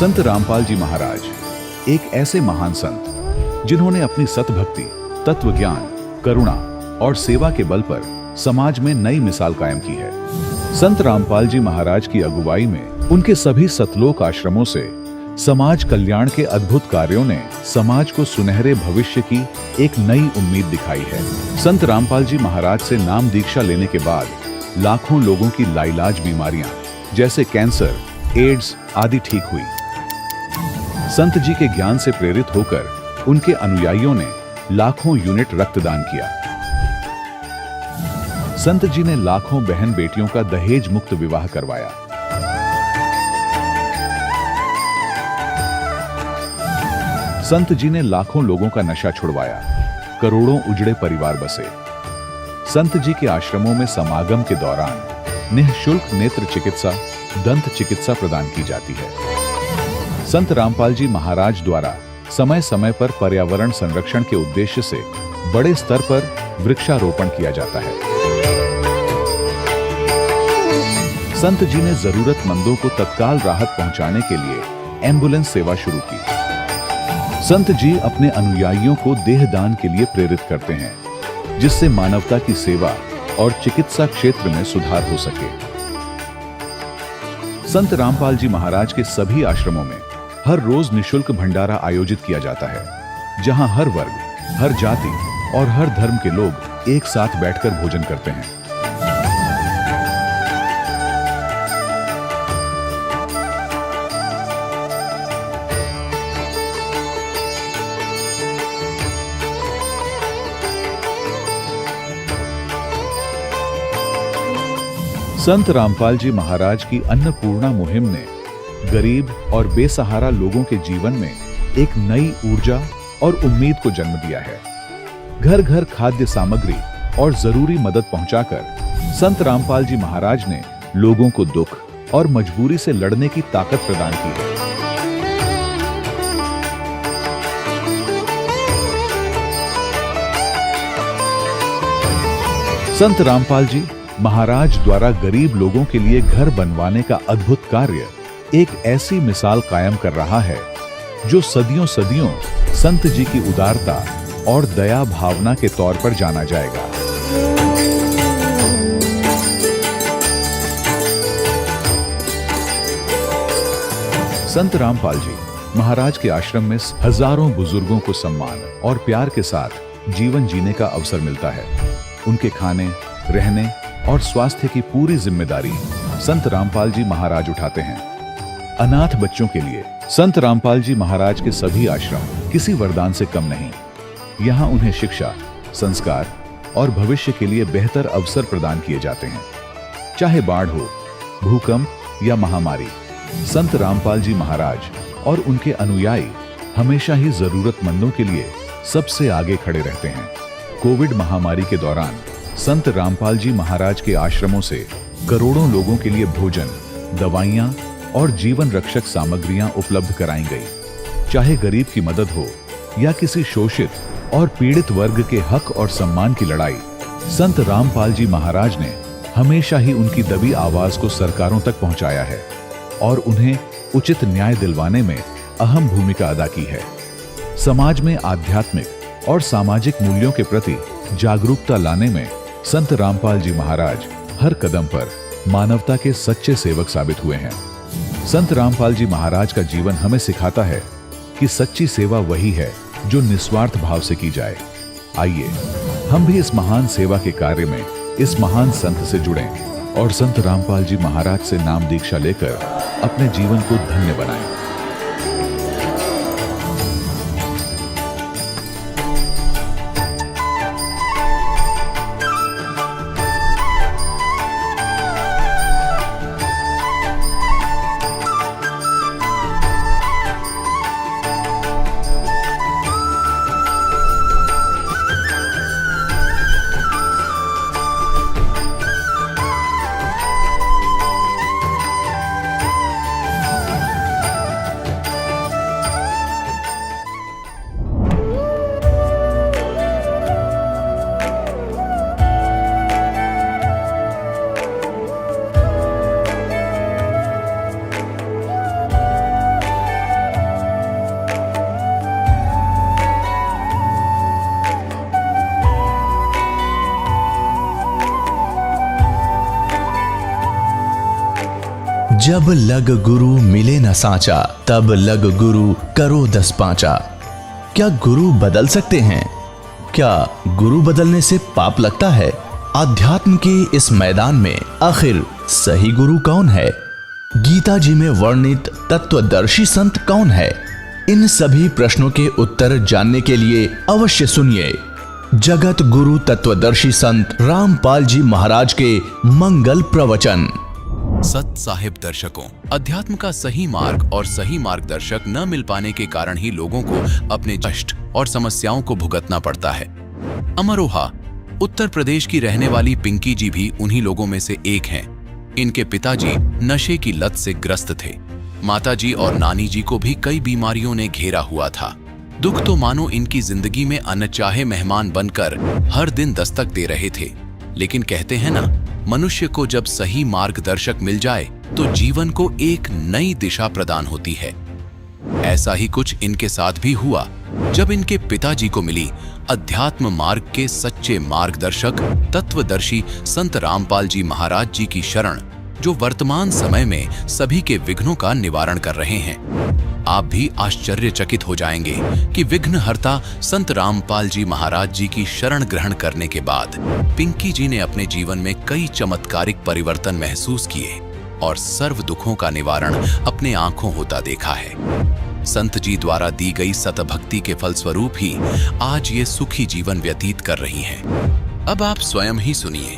संत रामपाल जी महाराज एक ऐसे महान संत जिन्होंने अपनी सतभक्ति, तत्व ज्ञान, करुणा और सेवा के बल पर समाज में नई मिसाल कायम की है। संत रामपाल जी महाराज की अगुवाई में उनके सभी सतलोक आश्रमों से समाज कल्याण के अद्भुत कार्यों ने समाज को सुनहरे भविष्य की एक नई उम्मीद दिखाई है। संत रामपाल जी महाराज से नाम दीक्षा लेने के बाद लाखों लोगों की लाइलाज बीमारियां जैसे कैंसर, एड्स आदि ठीक हुई। संत जी के ज्ञान से प्रेरित होकर उनके अनुयायियों ने लाखों यूनिट रक्तदान किया। संत जी ने लाखों बहन बेटियों का दहेज मुक्त विवाह करवाया। संत जी ने लाखों लोगों का नशा छुड़वाया, करोड़ों उजड़े परिवार बसे। संत जी के आश्रमों में समागम के दौरान निःशुल्क नेत्र चिकित्सा, दंत चिकित्सा प्रदान की जाती है। संत रामपाल जी महाराज द्वारा समय समय पर पर्यावरण संरक्षण के उद्देश्य से बड़े स्तर पर वृक्षारोपण किया जाता है। संत जी ने जरूरतमंदों को तत्काल राहत पहुंचाने के लिए एम्बुलेंस सेवा शुरू की। संत जी अपने अनुयायियों को देहदान के लिए प्रेरित करते हैं, जिससे मानवता की सेवा और चिकित्सा क्षेत्र में सुधार हो सके। संत रामपाल जी महाराज के सभी आश्रमों में हर रोज निःशुल्क भंडारा आयोजित किया जाता है, जहां हर वर्ग, हर जाति और हर धर्म के लोग एक साथ बैठकर भोजन करते हैं। संत रामपाल जी महाराज की अन्नपूर्णा मुहिम ने गरीब और बेसहारा लोगों के जीवन में एक नई ऊर्जा और उम्मीद को जन्म दिया है। घर घर खाद्य सामग्री और जरूरी मदद पहुंचाकर संत रामपाल जी महाराज ने लोगों को दुख और मजबूरी से लड़ने की ताकत प्रदान की है। संत रामपाल जी महाराज द्वारा गरीब लोगों के लिए घर बनवाने का अद्भुत कार्य एक ऐसी मिसाल कायम कर रहा है जो सदियों सदियों संत जी की उदारता और दया भावना के तौर पर जाना जाएगा। संत रामपाल जी महाराज के आश्रम में हजारों बुजुर्गों को सम्मान और प्यार के साथ जीवन जीने का अवसर मिलता है। उनके खाने, रहने और स्वास्थ्य की पूरी जिम्मेदारी संत रामपाल जी महाराज उठाते हैं। अनाथ बच्चों के लिए संत रामपाल जी महाराज के सभी आश्रम किसी वरदान से कम नहीं। यहाँ उन्हें शिक्षा, संस्कार और भविष्य के लिए बेहतर अवसर प्रदान किए जाते हैं। चाहे बाढ़ हो, भूकंप या महामारी, संत रामपाल जी महाराज और उनके अनुयायी हमेशा ही जरूरतमंदों के लिए सबसे आगे खड़े रहते हैं। कोविड महामारी के दौरान संत रामपाल जी महाराज के आश्रमों से करोड़ों लोगों के लिए भोजन, दवाइयां और जीवन रक्षक सामग्रियां उपलब्ध कराई गई। चाहे गरीब की मदद हो या किसी शोषित और पीड़ित वर्ग के हक और सम्मान की लड़ाई, संत रामपाल जी महाराज ने हमेशा ही उनकी दबी आवाज को सरकारों तक पहुंचाया है और उन्हें उचित न्याय दिलवाने में अहम भूमिका अदा की है। समाज में आध्यात्मिक और सामाजिक मूल्यों के प्रति जागरूकता लाने में संत रामपाल जी महाराज हर कदम पर मानवता के सच्चे सेवक साबित हुए हैं। संत रामपाल जी महाराज का जीवन हमें सिखाता है कि सच्ची सेवा वही है जो निस्वार्थ भाव से की जाए। आइए हम भी इस महान सेवा के कार्य में इस महान संत से जुड़ें और संत रामपाल जी महाराज से नाम दीक्षा लेकर अपने जीवन को धन्य बनाएं। जब लग गुरु मिले न साचा, तब लग गुरु करो 10 पांचा। क्या गुरु बदल सकते हैं? क्या गुरु बदलने से पाप लगता है? अध्यात्म के इस मैदान में आखिर सही गुरु कौन है? गीता जी में वर्णित तत्वदर्शी संत कौन है? इन सभी प्रश्नों के उत्तर जानने के लिए अवश्य सुनिए जगत गुरु तत्वदर्शी संत रामपाल जी महाराज के मंगल प्रवचन। सत साहिब दर्शकों, अध्यात्म का सही मार्ग और सही मार्गदर्शक न मिल पाने के कारण ही लोगों को अपने कष्ट और समस्याओं को भुगतना पड़ता है। अमरोहा उत्तर प्रदेश की रहने वाली पिंकी जी भी उन्हीं लोगों में से एक हैं। इनके पिताजी नशे की लत से ग्रस्त थे। माताजी और नानी जी को भी कई बीमारियों ने घेरा हुआ था। दुख तो मानो इनकी जिंदगी में अनचाहे मेहमान बनकर हर दिन दस्तक दे रहे थे। लेकिन कहते हैं ना, मनुष्य को जब सही मार्गदर्शक मिल जाए तो जीवन को एक नई दिशा प्रदान होती है। ऐसा ही कुछ इनके साथ भी हुआ जब इनके पिताजी को मिली अध्यात्म मार्ग के सच्चे मार्गदर्शक तत्वदर्शी संत रामपाल जी महाराज जी की शरण, जो वर्तमान समय में सभी के विघ्नों का निवारण कर रहे हैं। आप भी आश्चर्यचकित हो जाएंगे कि विघ्नहर्ता संत रामपाल जी महाराज जी की शरण ग्रहण करने के बाद पिंकी जी ने अपने जीवन में कई चमत्कारिक परिवर्तन महसूस किए और सर्व दुखों का निवारण अपने आंखों होता देखा है। संत जी द्वारा दी गई सतभक्ति के फलस्वरूप ही आज ये सुखी जीवन व्यतीत कर रही हैं। अब आप स्वयं ही सुनिए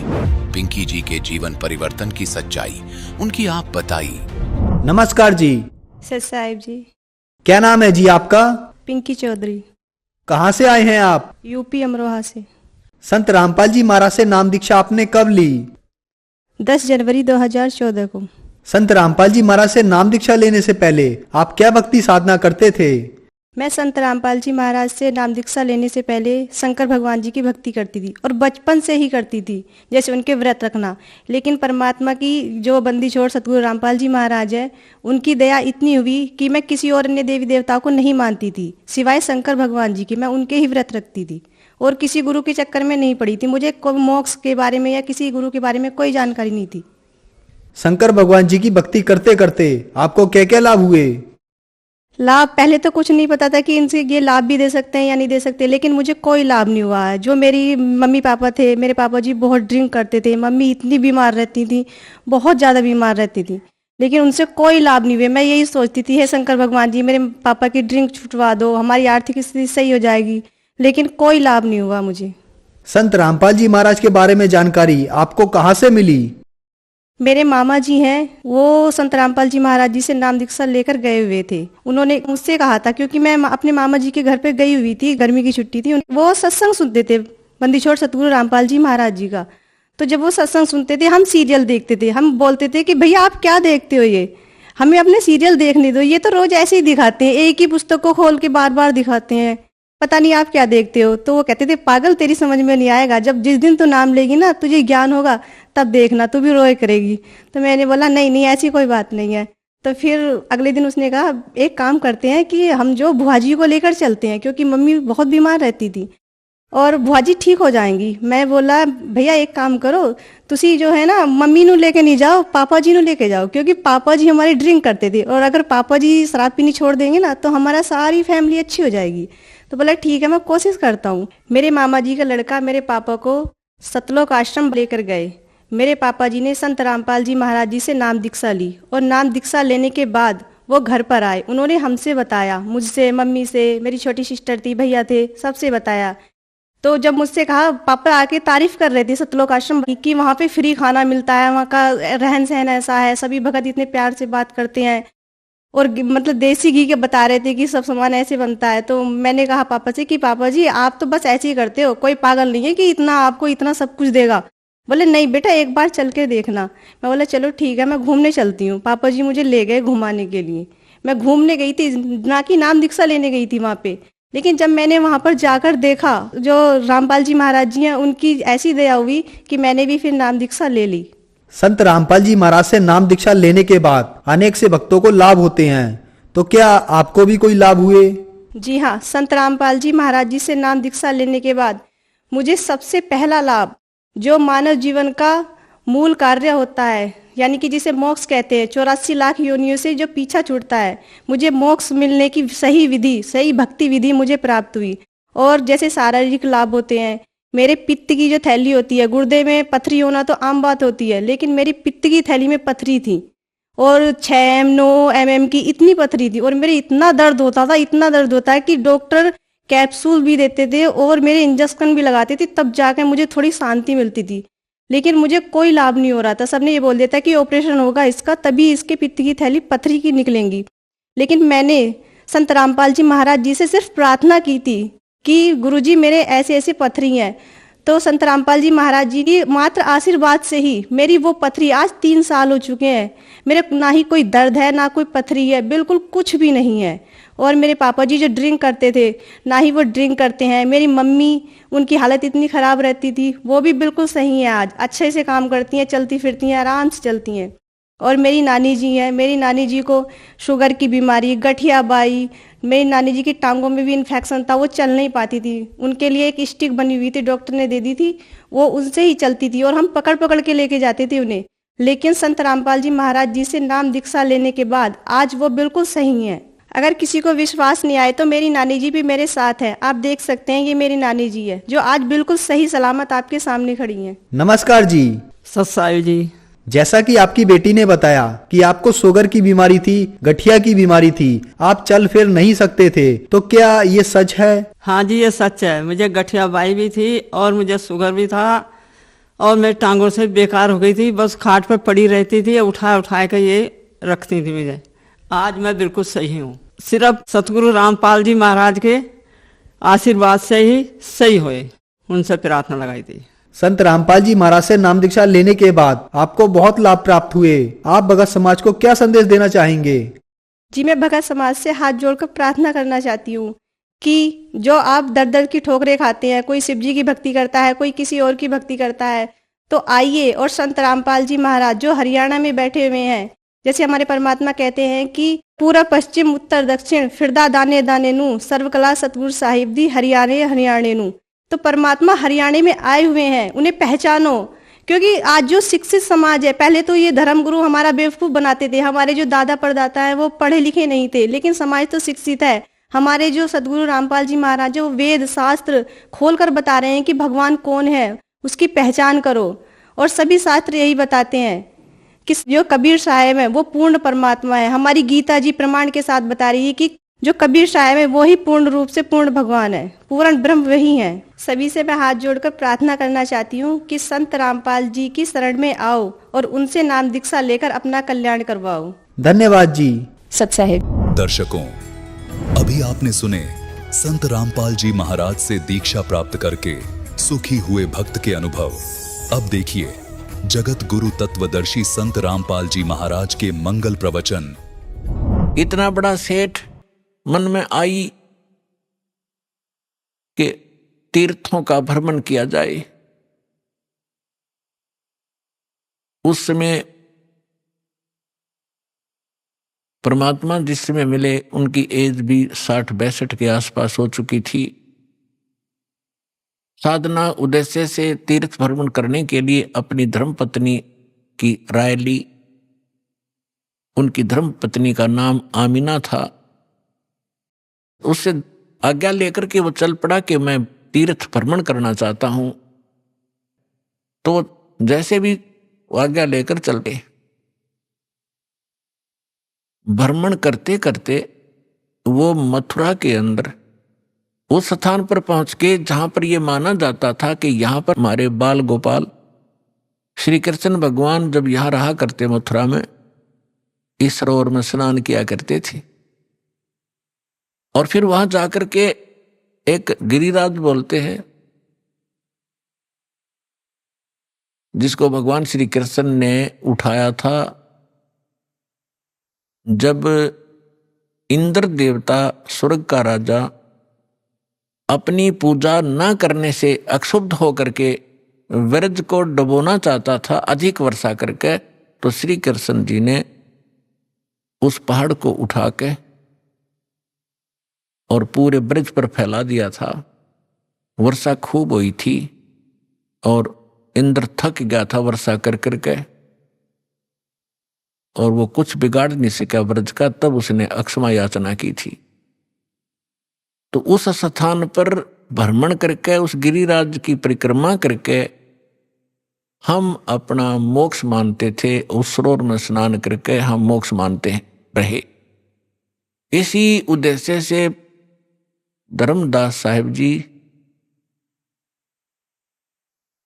पिंकी जी के जीवन परिवर्तन की सच्चाई। उनकी आप बताइए। नमस्कार जी। सर साहिब जी। क्या नाम है जी आपका? पिंकी चौधरी। कहाँ से आए हैं आप? यूपी अमरोहा से। संत रामपाल जी महाराज से नाम दीक्षा आपने कब ली? 10 जनवरी 2014 को। संत रामपाल जी महाराज से नाम दीक्षा लेने से पहले आप क्या भक्ति साधना करते थे? मैं संत रामपाल जी महाराज से नाम दीक्षा लेने से पहले शंकर भगवान जी की भक्ति करती थी और बचपन से ही करती थी, जैसे उनके व्रत रखना। लेकिन परमात्मा की जो बंदी छोड़ सतगुरु रामपाल जी महाराज है, उनकी दया इतनी हुई कि मैं किसी और अन्य देवी देवताओं को नहीं मानती थी सिवाय शंकर भगवान जी के। मैं उनके ही व्रत रखती थी और किसी गुरु के चक्कर में नहीं पड़ी थी। मुझे कोई मोक्ष के बारे में या किसी गुरु के बारे में कोई जानकारी नहीं थी। शंकर भगवान जी की भक्ति करते करते आपको क्या क्या लाभ हुए? लाभ पहले तो कुछ नहीं पता था कि इनसे ये लाभ भी दे सकते हैं या नहीं दे सकते, लेकिन मुझे कोई लाभ नहीं हुआ है। जो मेरी मम्मी पापा थे, मेरे पापा जी बहुत ड्रिंक करते थे, मम्मी इतनी बीमार रहती थी, बहुत ज़्यादा बीमार रहती थी, लेकिन उनसे कोई लाभ नहीं हुए। मैं यही सोचती थी, हे शंकर भगवान जी मेरे पापा की ड्रिंक छुटवा दो, हमारी आर्थिक स्थिति सही हो जाएगी, लेकिन कोई लाभ नहीं हुआ मुझे। संत रामपाल जी महाराज के बारे में जानकारी आपको कहाँ से मिली? मेरे मामा जी हैं, वो संत रामपाल जी महाराज जी से नाम दीक्षा लेकर गए हुए थे। उन्होंने मुझसे कहा था, क्योंकि मैं अपने मामा जी के घर पे गई हुई थी, गर्मी की छुट्टी थी। वो सत्संग सुनते थे बंदी छोड़ सतगुरु रामपाल जी महाराज जी का। तो जब वो सत्संग सुनते थे, हम सीरियल देखते थे। हम बोलते थे कि भैया आप क्या देखते हो, ये हमें अपने सीरियल देखने दो, ये तो रोज ऐसे ही दिखाते हैं, एक ही पुस्तक को खोल के बार बार दिखाते हैं, पता नहीं आप क्या देखते हो। तो वो कहते थे, पागल तेरी समझ में नहीं आएगा, जब जिस दिन तू नाम लेगी ना, तुझे ज्ञान होगा, तब देखना तू भी रोए करेगी। तो मैंने बोला नहीं नहीं ऐसी कोई बात नहीं है। तो फिर अगले दिन उसने कहा, एक काम करते हैं कि हम जो बुआ जी को लेकर चलते हैं, क्योंकि मम्मी बहुत बीमार रहती थी और बुआ जी ठीक हो जाएंगी। मैं बोला भैया एक काम करो, तुसी जो है ना मम्मी नू लेके नहीं जाओ, पापा जी नू लेके जाओ, क्योंकि पापा जी हमारे ड्रिंक करते थे और अगर पापा जी शराब पीनी छोड़ देंगे ना तो हमारा सारी फैमिली अच्छी हो जाएगी। तो बोला ठीक है मैं कोशिश करता हूँ। मेरे मामा जी का लड़का मेरे पापा को सतलोक आश्रम लेकर गए। मेरे पापा जी ने संत रामपाल जी महाराज जी से नाम दीक्षा ली और नाम दीक्षा लेने के बाद वो घर पर आए। उन्होंने हमसे बताया, मुझसे, मम्मी से, मेरी छोटी सिस्टर थी, भैया थे, सबसे बताया। तो जब मुझसे कहा, पापा आके तारीफ कर रहे थे सतलोक आश्रम की, वहाँ पे फ्री खाना मिलता है, वहाँ का रहन सहन ऐसा है, सभी भगत इतने प्यार से बात करते हैं और मतलब देसी घी के बता रहे थे कि सब सामान ऐसे बनता है। तो मैंने कहा पापा से कि पापा जी आप तो बस ऐसे ही करते हो, कोई पागल नहीं है कि इतना आपको इतना सब कुछ देगा। बोले नहीं बेटा एक बार चल के देखना। मैं बोला चलो ठीक है मैं घूमने चलती हूँ। पापा जी मुझे ले गए घुमाने के लिए। मैं घूमने गई थी, ना कि नाम दीक्षा लेने गई थी वहाँ पे। लेकिन जब मैंने वहाँ पर जाकर देखा, जो रामपाल जी महाराज जी हैं उनकी ऐसी दया हुई कि मैंने भी फिर नाम दीक्षा ले ली। संत रामपाल जी महाराज से नाम दीक्षा लेने के बाद अनेक से भक्तों को लाभ होते हैं, तो क्या आपको भी कोई लाभ हुए? जी हाँ, संत रामपाल जी महाराज जी से नाम दीक्षा लेने के बाद मुझे सबसे पहला लाभ जो मानव जीवन का मूल कार्य होता है, यानी कि जिसे मोक्ष कहते हैं। 84 लाख योनियों से जो पीछा छूटता है, मुझे मोक्ष मिलने की सही विधि, सही भक्ति विधि मुझे प्राप्त हुई। और जैसे शारीरिक लाभ होते हैं, मेरे पित्त की जो थैली होती है, गुर्दे में पथरी होना तो आम बात होती है, लेकिन मेरी पित्त की थैली में पथरी थी और 6 9 mm की इतनी पथरी थी। और मेरे इतना दर्द होता था, इतना दर्द होता है कि डॉक्टर कैप्सूल भी देते थे और मेरे इंजेक्शन भी लगाते थे, तब जाकर मुझे थोड़ी शांति मिलती थी। लेकिन मुझे कोई लाभ नहीं हो रहा था। सबने ये बोल दिया था कि ऑपरेशन होगा इसका, तभी इसके पित्त की थैली पथरी की निकलेंगी। लेकिन मैंने संत रामपाल जी महाराज जी से सिर्फ प्रार्थना की थी कि गुरुजी मेरे ऐसे ऐसे पथरी हैं। तो संत रामपाल जी महाराज जी की मात्र आशीर्वाद से ही मेरी वो पथरी, आज 3 साल हो चुके हैं, मेरे ना ही कोई दर्द है ना कोई पथरी है, बिल्कुल कुछ भी नहीं है। और मेरे पापा जी जो ड्रिंक करते थे, ना ही वो ड्रिंक करते हैं। मेरी मम्मी, उनकी हालत इतनी खराब रहती थी, वो भी बिल्कुल सही है, आज अच्छे से काम करती हैं, चलती फिरती हैं, आराम से चलती हैं। और मेरी नानी जी हैं, मेरी नानी जी को शुगर की बीमारी, गठिया बाई, मेरी नानी जी की टांगों में भी इन्फेक्शन था, वो चल नहीं पाती थी। उनके लिए एक स्टिक बनी हुई थी, डॉक्टर ने दे दी थी, वो उनसे ही चलती थी और हम पकड़ पकड़ के लेके जाते थे उन्हें। लेकिन संत रामपाल जी महाराज जी से नाम दीक्षा लेने के बाद आज वो बिल्कुल सही हैं। अगर किसी को विश्वास नहीं आए तो मेरी नानी जी भी मेरे साथ है, आप देख सकते हैं, ये मेरी नानी जी है जो आज बिल्कुल सही सलामत आपके सामने खड़ी हैं। नमस्कार जी। सत्साई जी। जैसा कि आपकी बेटी ने बताया कि आपको शुगर की बीमारी थी, गठिया की बीमारी थी, आप चल फिर नहीं सकते थे, तो क्या ये सच है? हाँ जी, ये सच है। मुझे गठिया बाई भी थी और मुझे शुगर भी था और मेरी टांगों से बेकार हो गई थी, बस खाट पर पड़ी रहती थी, उठा के ये रखती थी मुझे। आज मैं बिल्कुल सही हूँ, सिर्फ सतगुरु रामपाल जी महाराज के आशीर्वाद से ही सही हुए, उनसे प्रार्थना लगाई थी। संत रामपाल जी महाराज से नाम दीक्षा लेने के बाद आपको बहुत लाभ प्राप्त हुए। आप भगत समाज को क्या संदेश देना चाहेंगे? जी, मैं भगत समाज से हाथ जोड़कर प्रार्थना करना चाहती हूँ कि जो आप दर दर की ठोकरें खाते हैं, कोई शिव जी की भक्ति करता है, कोई किसी और की भक्ति करता है, तो आइए और संत रामपाल जी महाराज जो हरियाणा में बैठे हुए हैं, जैसे हमारे परमात्मा कहते हैं कि पूरा पश्चिम उत्तर दक्षिण फिरदा दाने दाने नू, सर्वकला सतगुरु साहिब दी हरियाणे हरियाणे नू। तो परमात्मा हरियाणा में आए हुए हैं, उन्हें पहचानो। क्योंकि आज जो शिक्षित समाज है, पहले तो ये धर्मगुरु हमारा बेवकूफ बनाते थे, हमारे जो दादा परदाता है वो पढ़े लिखे नहीं थे, लेकिन समाज तो शिक्षित है। हमारे जो सदगुरु रामपाल जी महाराज जो वेद शास्त्र खोल कर बता रहे हैं कि भगवान कौन है, उसकी पहचान करो। और सभी शास्त्र यही बताते हैं कि जो कबीर साहब है वो पूर्ण परमात्मा है। हमारी गीता जी प्रमाण के साथ बता रही है कि जो कबीर साहब है वो ही पूर्ण रूप से पूर्ण भगवान है, पूर्ण ब्रह्म वही है। सभी से मैं हाथ जोड़कर प्रार्थना करना चाहती हूँ कि संत रामपाल जी की शरण में आओ और उनसे नाम दीक्षा लेकर अपना कल्याण करवाओ। धन्यवाद जी। सत साहिब। दर्शकों, अभी आपने सुने संत रामपाल जी महाराज से दीक्षा प्राप्त करके सुखी हुए भक्त के अनुभव। अब देखिए जगत गुरु तत्वदर्शी संत रामपाल जी महाराज के मंगल प्रवचन। इतना बड़ा सेठ मन में आई कि तीर्थों का भ्रमण किया जाए। उस समय परमात्मा जिस समय मिले उनकी एज भी 60-62 के आसपास हो चुकी थी। साधना उद्देश्य से तीर्थ भ्रमण करने के लिए अपनी धर्मपत्नी की राय ली। उनकी धर्मपत्नी का नाम आमिना था। उससे आज्ञा लेकर के वो चल पड़ा कि मैं तीर्थ भ्रमण करना चाहता हूं। तो जैसे भी आज्ञा लेकर चल गए। भ्रमण करते करते वो मथुरा के अंदर उस स्थान पर पहुंच के जहां पर यह माना जाता था कि यहां पर हमारे बाल गोपाल श्री कृष्ण भगवान जब यहां रहा करते मथुरा में, इस सरोवर में स्नान किया करते थे। और फिर वहां जाकर के एक गिरिराज बोलते हैं, जिसको भगवान श्री कृष्ण ने उठाया था जब इंद्र देवता स्वर्ग का राजा अपनी पूजा न करने से अक्षुब्ध होकर के व्रज को डुबोना चाहता था अधिक वर्षा करके। तो श्री कृष्ण जी ने उस पहाड़ को उठा के और पूरे ब्रज पर फैला दिया था। वर्षा खूब हुई थी और इंद्र थक गया था वर्षा कर करके, और वो कुछ बिगाड़ नहीं सका ब्रज का, तब उसने अक्षमा याचना की थी। तो उस स्थान पर भ्रमण करके, उस गिरिराज की परिक्रमा करके हम अपना मोक्ष मानते थे। उस सरोवर में स्नान करके हम मोक्ष मानते रहे। इसी उद्देश्य से धर्मदास साहिब जी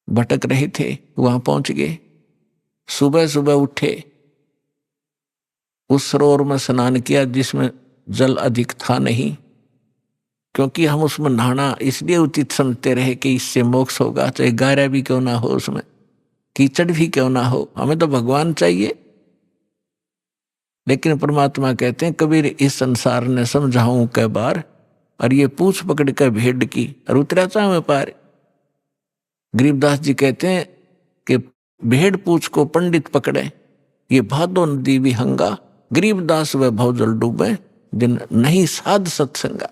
भटक रहे थे, वहां पहुंच गए। सुबह सुबह उठे, उस सरोवर में स्नान किया जिसमें जल अधिक था नहीं, क्योंकि हम उसमें नहाना इसलिए उचित समझते रहे कि इससे मोक्ष होगा, चाहे गारा भी क्यों ना हो, उसमें कीचड़ भी क्यों ना हो, हमें तो भगवान चाहिए। लेकिन परमात्मा कहते हैं, कबीर इस संसार ने समझाऊं कै बार, और ये पूछ पकड़ कर भेड़ की और उतरा चाहे पार। गरीबदास जी कहते हैं कि भेड़ पूछ को पंडित पकड़े, ये भादो नदी विहंगा, गरीबदास व भवजल डूबे, जिन नहीं साध सत्संगा।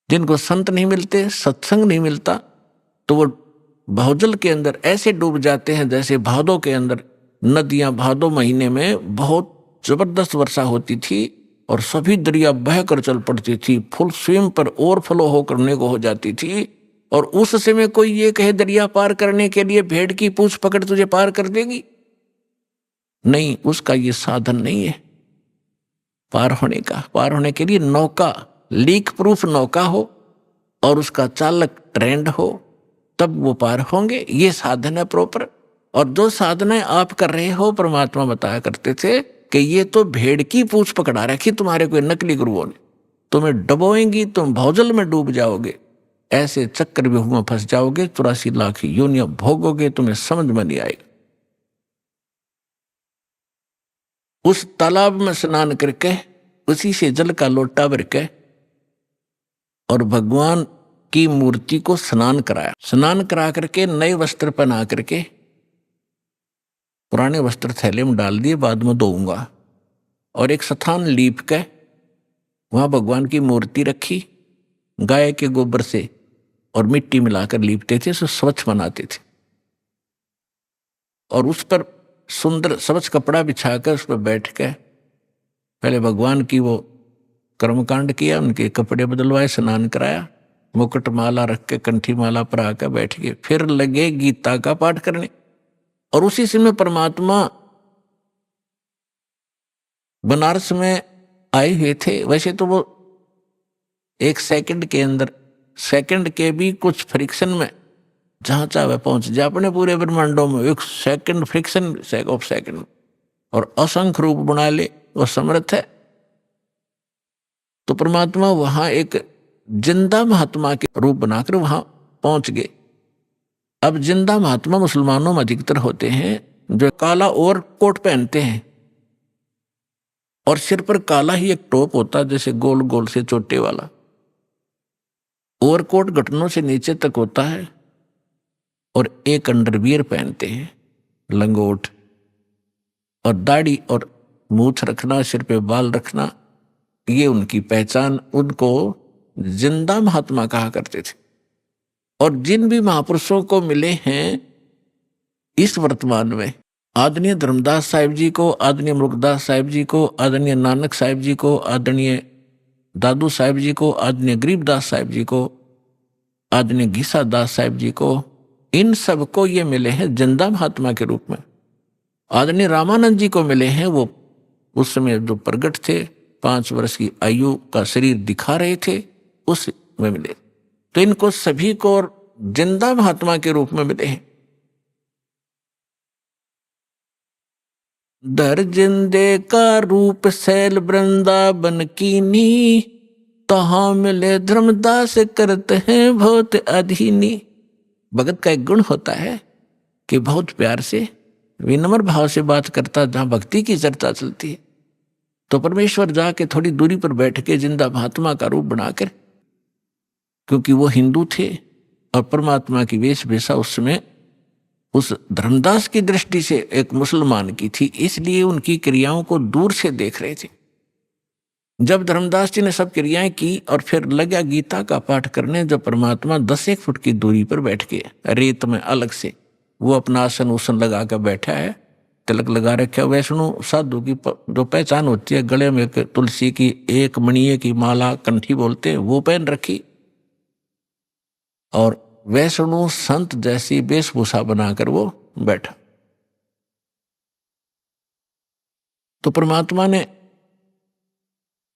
जिनको संत नहीं मिलते, सत्संग नहीं मिलता, तो वो भवजल के अंदर ऐसे डूब जाते हैं जैसे भादो के अंदर नदियां, भादो महीने में बहुत जबरदस्त वर्षा होती थी और सभी दरिया बहकर चल पड़ती थी, फुल स्वयं पर ओवरफ्लो हो करने को हो जाती थी। और उस समय कोई ये कहे दरिया पार करने के लिए भेड़ की पूंछ पकड़ तुझे पार कर देगी, नहीं, उसका ये साधन नहीं है पार होने का। पार होने के लिए नौका, लीक प्रूफ नौका हो और उसका चालक ट्रेंड हो, तब वो पार होंगे। ये साधन है प्रॉपर। और जो साधनाएं आप कर रहे हो, परमात्मा बताया करते थे कि ये तो भेड़ की पूंछ पकड़ा रखी तुम्हारे कोई नकली गुरुओं ने, तुम्हें डबोएंगी, तुम भौजल में डूब जाओगे, ऐसे चक्रव्यूह में फंस जाओगे, 84 लाख योनियां भोगोगे, तुम्हें समझ में नहीं आएगा। उस तालाब में स्नान करके उसी से जल का लोटा भर के और भगवान की मूर्ति को स्नान कराया। स्नान करा करके नए वस्त्र पहना करके पुराने वस्त्र थैले में डाल दिए, बाद में धोऊंगा। और एक स्थान लीप के वहां भगवान की मूर्ति रखी, गाय के गोबर से और मिट्टी मिलाकर लीपते थे, उसे स्वच्छ बनाते थे। और उस पर सुंदर स्वच्छ कपड़ा बिछाकर उस पर बैठ के पहले भगवान की वो कर्मकांड किया, उनके कपड़े बदलवाए, स्नान कराया, मुकुट माला रख के कंठी माला पर आकर बैठ गए। फिर लगे गीता का पाठ करने। और उसी समय परमात्मा बनारस में आए हुए थे। वैसे तो वो एक सेकंड के अंदर, सेकंड के भी कुछ फ्रिक्शन में जहां चाहे पहुंच जाए अपने पूरे ब्रह्मांडों में, एक सेकंड फ्रिक्शन ऑफ सेकंड, और असंख्य रूप बना ले, वो समर्थ है। तो परमात्मा वहां एक जिंदा महात्मा के रूप बनाकर वहां पहुंच गए। अब जिंदा महात्मा मुसलमानों में अधिकतर होते हैं जो काला और कोट पहनते हैं और सिर पर काला ही एक टोप होता है, जैसे गोल गोल से चोटे वाला। ओवरकोट घुटनों से नीचे तक होता है और एक अंडरवियर पहनते हैं, लंगोट, और दाढ़ी और मूछ रखना, सिर पे बाल रखना, ये उनकी पहचान। उनको जिंदा महात्मा कहा करते थे। और जिन भी महापुरुषों को मिले हैं इस वर्तमान में, आदरणीय धर्मदास साहिब जी को, आदरणीय मुरुगदास साहिब जी को, आदरणीय नानक साहिब जी को, आदरणीय दादू साहिब जी को, आदरणीय गरीबदास साहिब जी को, आदरणीय घीसा दास साहिब जी को, इन सब को ये मिले हैं जिंदा महात्मा के रूप में। आदरणीय रामानंद जी को मिले हैं, वो उस समय जो प्रगट थे, 5 वर्ष की आयु का शरीर दिखा रहे थे, उस में मिले। तो इनको सभी को जिंदा महात्मा के रूप में मिले हैं। दर जिंदे का रूप सैल वृंदावन कीनी, तहां मिले धर्मदास करते हैं बहुत अधीनी। भगत का एक गुण होता है कि बहुत प्यार से, विनम्र भाव से बात करता। जहां भक्ति की चर्चा चलती है तो परमेश्वर जाके थोड़ी दूरी पर बैठ के जिंदा महात्मा का रूप बनाकर, क्योंकि वो हिंदू थे और परमात्मा की वेशभूषा उस समय उस धर्मदास की दृष्टि से एक मुसलमान की थी, इसलिए उनकी क्रियाओं को दूर से देख रहे थे। जब धर्मदास जी ने सब क्रियाएं की और फिर लगा गीता का पाठ करने, जब परमात्मा 10 फुट की दूरी पर बैठ के रेत में अलग से वो अपना आसन उसन लगा कर बैठा है, तिलक लगा रखा। वैष्णो साधु की जो पहचान होती है, गले में तुलसी की एक मणिये की माला, कंठी बोलते हैं, वो पहन रखी, और वैष्णो संत जैसी वेशभूषा बनाकर वो बैठा। तो परमात्मा ने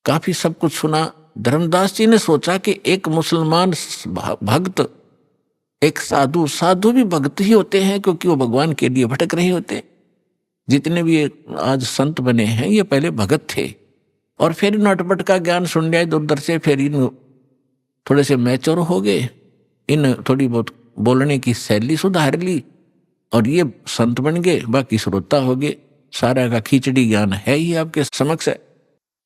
काफी सब कुछ सुना। धर्मदास जी ने सोचा कि एक मुसलमान भक्त, एक साधु, साधु भी भक्त ही होते हैं, क्योंकि वो भगवान के लिए भटक रहे होते हैं। जितने भी आज संत बने हैं ये पहले भगत थे, और फिर नटपट का ज्ञान सुन लिया इधर उधर से, फिर इन थोड़े से मैच्योर हो गए, इन थोड़ी बहुत बोलने की शैली सुधार ली, और ये संत बन गए, बाकी श्रोता हो गए। सारा का खिचड़ी ज्ञान है ही आपके समक्ष है।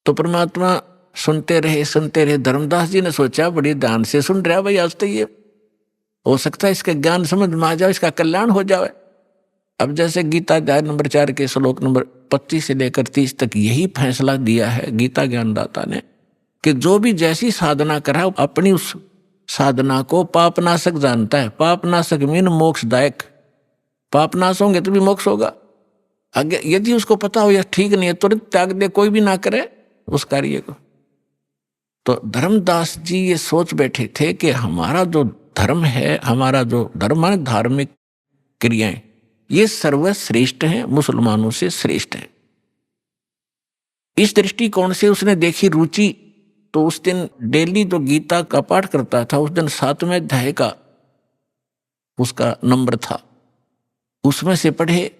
तो परमात्मा सुनते रहे। धर्मदास जी ने सोचा बड़ी ध्यान से सुन रहा भाई, आज तो ये हो सकता है इसका ज्ञान समझ में आ जाए, इसका कल्याण हो जाए। अब जैसे गीता अध्याय नंबर 4 के श्लोक नंबर 25 से लेकर 30 तक यही फैसला दिया है गीता ज्ञानदाता ने, कि जो भी जैसी साधना करा अपनी उस साधना को पापनाशक जानता है। पापनाशक मीन मोक्षदायक। पापनाश होंगे तो भी मोक्ष होगा। आगे यदि उसको पता हो या ठीक नहीं है, तुरंत त्याग दे, कोई भी ना करे उस कार्य को। तो धर्मदास जी ये सोच बैठे थे कि हमारा जो धर्म है, हमारा जो धर्म है, धार्मिक क्रियाएं, ये सर्वश्रेष्ठ हैं, मुसलमानों से श्रेष्ठ है। इस दृष्टिकोण से उसने देखी रुचि। तो उस दिन डेली जो गीता का पाठ करता था, उस दिन 7वें अध्याय का उसका नंबर था, उसमें से पढ़े,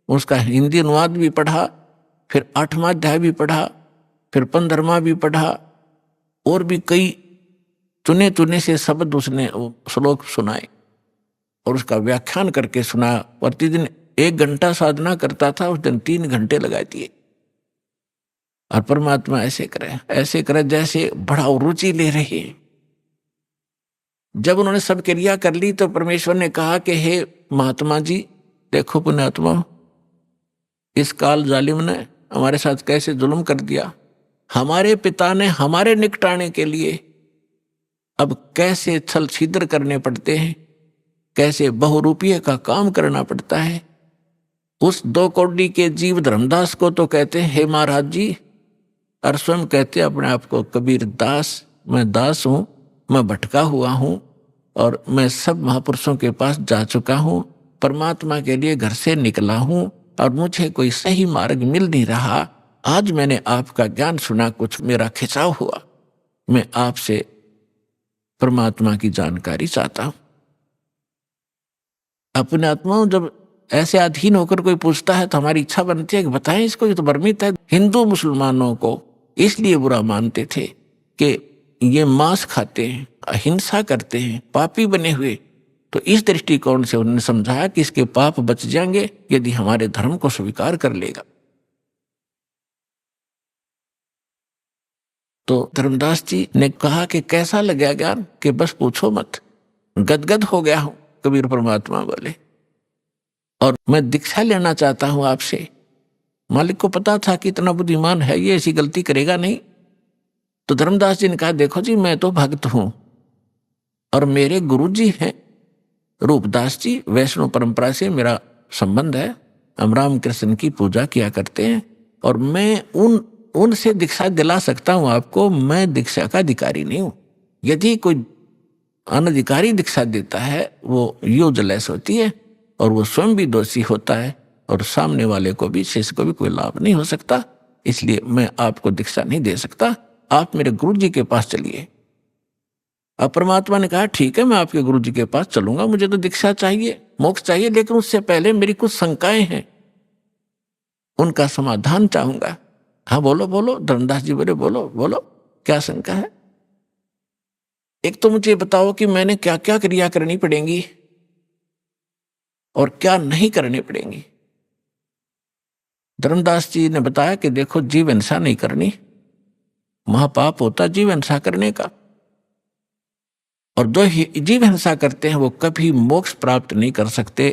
उसका हिंदी अनुवाद भी पढ़ा, फिर 8वां अध्याय भी पढ़ा, फिर 15वां भी पढ़ा, और भी कई चुने चुने से शब्द उसने श्लोक सुनाए और उसका व्याख्यान करके सुनाया। प्रतिदिन 1 घंटा साधना करता था, उस दिन 3 घंटे लगा दिए। और परमात्मा ऐसे करे जैसे बड़ा रुचि ले रही है। जब उन्होंने सब क्रिया कर ली तो परमेश्वर ने कहा कि हे महात्मा जी, देखो पुण्यात्मा, इस काल जालिम ने हमारे साथ कैसे जुल्म कर दिया। हमारे पिता ने हमारे निकटाने के लिए अब कैसे छल छिद्र करने पड़ते हैं, कैसे बहुरूपीय का काम करना पड़ता है। उस 2 कौड़ी के जीव धर्मदास को तो कहते हैं हे महाराज जी, और स्वयं कहते अपने आप को कबीर दास। मैं दास हूं, मैं भटका हुआ हूं, और मैं सब महापुरुषों के पास जा चुका हूं, परमात्मा के लिए घर से निकला हूं, और मुझे कोई सही मार्ग मिल नहीं रहा। आज मैंने आपका ज्ञान सुना, कुछ मेरा खिंचाव हुआ, मैं आपसे परमात्मा की जानकारी चाहता हूं। अपने आत्माओं, जब ऐसे अधीन होकर कोई पूछता है तो हमारी इच्छा बनती है कि बताएं इसको, ये तो भ्रमित है। हिंदू मुसलमानों को इसलिए बुरा मानते थे कि ये मांस खाते हैं, अहिंसा करते हैं, पापी बने हुए। तो इस दृष्टिकोण से उन्होंने समझाया कि इसके पाप बच जाएंगे यदि हमारे धर्म को स्वीकार कर लेगा। तो धर्मदास जी ने कहा कि कैसा लगा ज्ञान, कि बस पूछो मत, गदगद हो गया हूं। कबीर परमात्मा बोले, और मैं दीक्षा लेना चाहता हूं आपसे। मालिक को पता था कि इतना बुद्धिमान है, ये ऐसी गलती करेगा नहीं। तो धर्मदास जी ने कहा, देखो जी, मैं तो भक्त हूं, और मेरे गुरु जी हैं रूपदास जी, वैष्णव परंपरा से मेरा संबंध है। हम रामकृष्ण की पूजा किया करते हैं, और मैं उनसे दीक्षा दिला सकता हूं आपको। मैं दीक्षा का अधिकारी नहीं हूं। यदि कोई अनधिकारी दीक्षा देता है वो यूजलेस होती है, और वो स्वयं भी दोषी होता है, और सामने वाले को भी, शिष्य को भी कोई लाभ नहीं हो सकता। इसलिए मैं आपको दीक्षा नहीं दे सकता, आप मेरे गुरु जी के पास चलिए। अब परमात्मा ने कहा, ठीक है, मैं आपके गुरु जी के पास चलूंगा, मुझे तो दीक्षा चाहिए, मोक्ष चाहिए, लेकिन उससे पहले मेरी कुछ शंकाएं हैं, उनका समाधान चाहूंगा। हाँ बोलो बोलो। धर्मदास जी बोले, बोलो बोलो, क्या शंका है? एक तो मुझे बताओ कि मैंने क्या क्या क्रिया करनी पड़ेंगी और क्या नहीं करनी पड़ेंगी। धर्मदास जी ने बताया कि देखो, जीव हिंसा नहीं करनी, महापाप होता जीव हिंसा करने का, और जो जीव हिंसा करते हैं वो कभी मोक्ष प्राप्त नहीं कर सकते,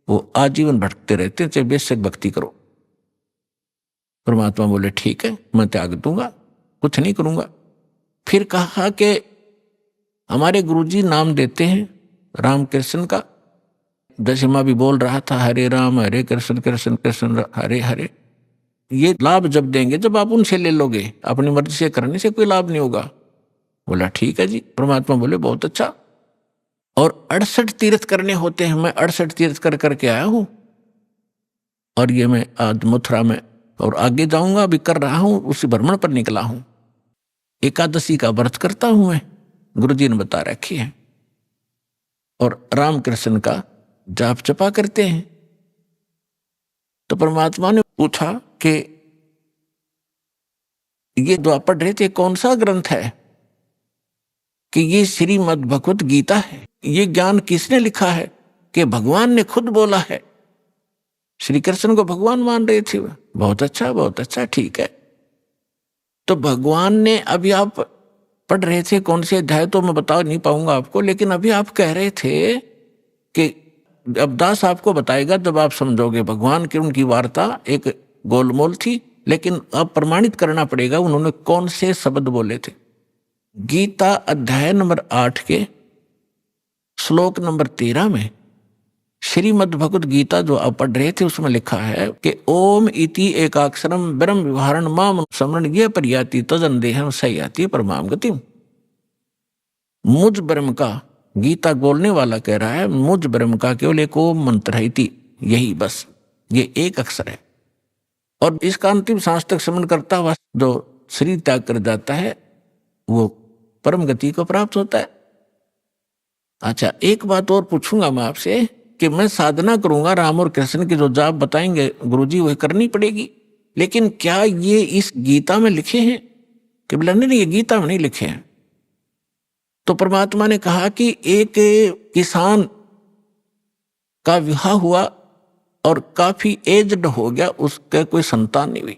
वो आजीवन भटकते रहते हैं, चाहे बेशक भक्ति करो। परमात्मा बोले, ठीक है, मैं त्याग दूंगा, कुछ नहीं करूंगा। फिर कहा कि हमारे गुरुजी नाम देते हैं रामकृष्ण का, दशमा भी बोल रहा था हरे राम हरे कृष्ण कृष्ण कृष्ण हरे हरे। ये लाभ जब देंगे जब आप उनसे ले लोगे, अपनी मर्जी से करने से कोई लाभ नहीं होगा। बोला ठीक है जी। परमात्मा बोले बहुत अच्छा। और 68 तीर्थ करने होते हैं, मैं 68 तीर्थ कर करके आया हूं, और ये मैं आज मथुरा में और आगे जाऊंगा, अभी कर रहा हूं, उसी भ्रमण पर निकला हूं। एकादशी का व्रत करता हूं मैं, गुरुजी ने बता रखी है, और राम कृष्ण का जाप जपा करते हैं। तो परमात्मा ने पूछा कि ये जो आप पढ़ रहे थे कौन सा ग्रंथ है? कि ये श्रीमद् भगवत गीता है। ये ज्ञान किसने लिखा है? कि भगवान ने खुद बोला है। श्री कृष्ण को भगवान मान रहे थे। बहुत अच्छा, ठीक है। तो भगवान ने, अभी आप पढ़ रहे थे कौन से अध्याय तो मैं बता नहीं पाऊंगा आपको, लेकिन अभी आप कह रहे थे कि अब दास आपको बताएगा जब आप समझोगे। भगवान की उनकी वार्ता एक गोलमोल थी, लेकिन अब प्रमाणित करना पड़ेगा उन्होंने कौन से शब्द बोले थे। गीता अध्याय नंबर 8 के श्लोक नंबर 13 में श्रीमद् भगवत गीता जो आप पढ़ रहे थे उसमें लिखा है कि ओम इति एकाक्षरम ब्रह्म विहारण माम समरण ये परियाति तजन देहम सयाति परमाम गतिम। मुझ ब्रह्म का, गीता बोलने वाला कह रहा है, मुझ ब्रह्म का केवल एक ओम मंत्र है, इति, यही बस, ये एक अक्षर है। और इसका अंतिम सांस तक स्मरण करता हुआ जो शरीर त्याग कर जाता है वो परम गति को प्राप्त होता है। अच्छा, एक बात और पूछूंगा मैं आपसे कि मैं साधना करूंगा, राम और कृष्ण की जो जाप बताएंगे गुरुजी वही करनी पड़ेगी, लेकिन क्या ये इस गीता में लिखे हैं? कि बोला नहीं, ये गीता में नहीं लिखे हैं। तो परमात्मा ने कहा कि एक किसान का विवाह हुआ और काफी एज्ड हो गया, उसका कोई संतान नहीं हुई।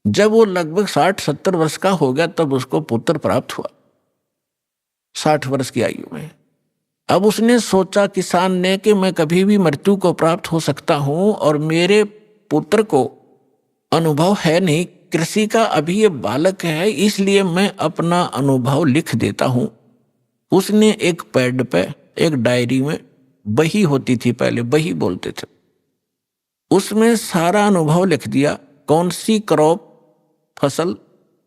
जब वो लगभग 60-70 वर्ष का हो गया तब उसको पुत्र प्राप्त हुआ, 60 वर्ष की आयु में। अब उसने सोचा किसान ने कि मैं कभी भी मृत्यु को प्राप्त हो सकता हूं और मेरे पुत्र को अनुभव है नहीं कृषि का, अभी ये बालक है, इसलिए मैं अपना अनुभव लिख देता हूं। उसने एक पैड पे, एक डायरी में, बही होती थी पहले, बही बोलते थे, उसमें सारा अनुभव लिख दिया। कौन सी क्रॉप, फसल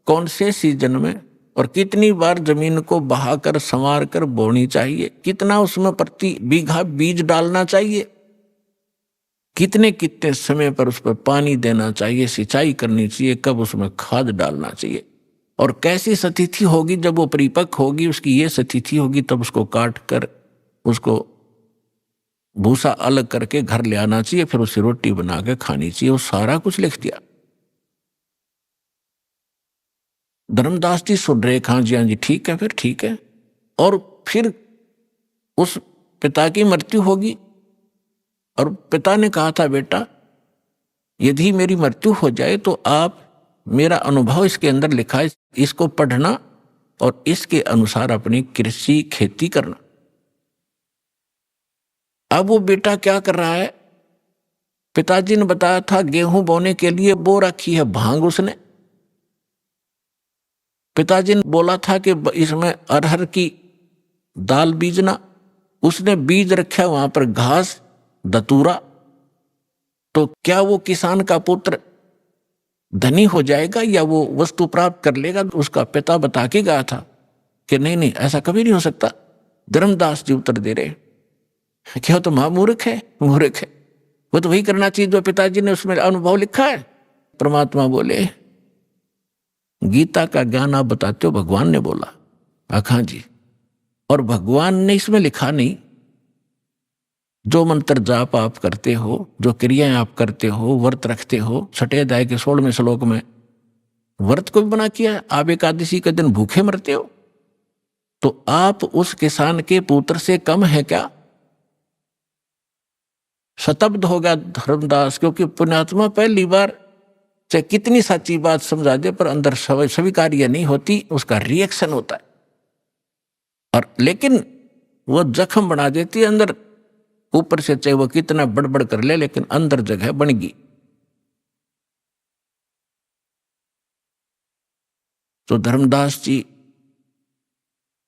कौन से सीजन में और कितनी बार जमीन को बहाकर संवार कर बोनी चाहिए, कितना उसमें प्रति बीघा बीज डालना चाहिए, कितने कितने समय पर उस पर पानी देना चाहिए, सिंचाई करनी चाहिए, कब उसमें खाद डालना चाहिए, और कैसी स्थिति होगी जब वो परिपक्व होगी, उसकी ये स्थिति होगी तब उसको काट कर उसको भूसा अलग करके घर ले आना चाहिए, फिर उसे रोटी बना के खानी चाहिए। वो सारा कुछ लिख दिया। धर्मदास जी सुन रहे, हाँ जी ठीक है, फिर ठीक है। और फिर उस पिता की मृत्यु होगी और पिता ने कहा था, बेटा यदि मेरी मृत्यु हो जाए तो आप मेरा अनुभव इसके अंदर लिखा है, इसको पढ़ना और इसके अनुसार अपनी कृषि खेती करना। अब वो बेटा क्या कर रहा है? पिताजी ने बताया था गेहूं बोने के लिए बो रखी है भांग उसने। पिताजी ने बोला था कि इसमें अरहर की दाल बीजना, उसने बीज रखा वहां पर घास दतूरा। तो क्या वो किसान का पुत्र धनी हो जाएगा या वो वस्तु प्राप्त कर लेगा? उसका पिता बता के गया था कि नहीं, ऐसा कभी नहीं हो सकता। धर्मदास जी उत्तर दे रहे, क्या तो महामूर्ख है, मूर्ख है, वो तो वही करना चाहिए जो पिताजी ने उसमें अनुभव लिखा है। परमात्मा बोले, गीता का ज्ञान आप बताते हो, भगवान ने बोला। आखा जी, और भगवान ने इसमें लिखा नहीं। जो मंत्र जाप आप करते हो, जो क्रियाएं आप करते हो, व्रत रखते हो, 6 अध्याय के 16वें श्लोक में व्रत को भी बना किया। आप एकादशी के दिन भूखे मरते हो, तो आप उस किसान के पुत्र से कम है क्या? शतब्द हो गया धर्मदास, क्योंकि पुण्यात्मा पहली बार चाहे कितनी सच्ची बात समझा दे पर अंदर स्वीकार्य नहीं होती, उसका रिएक्शन होता है। और लेकिन वो जख्म बना देती है अंदर, ऊपर से चाहे वो कितना बड़बड़ कर ले, लेकिन अंदर जगह बन गई। तो धर्मदास जी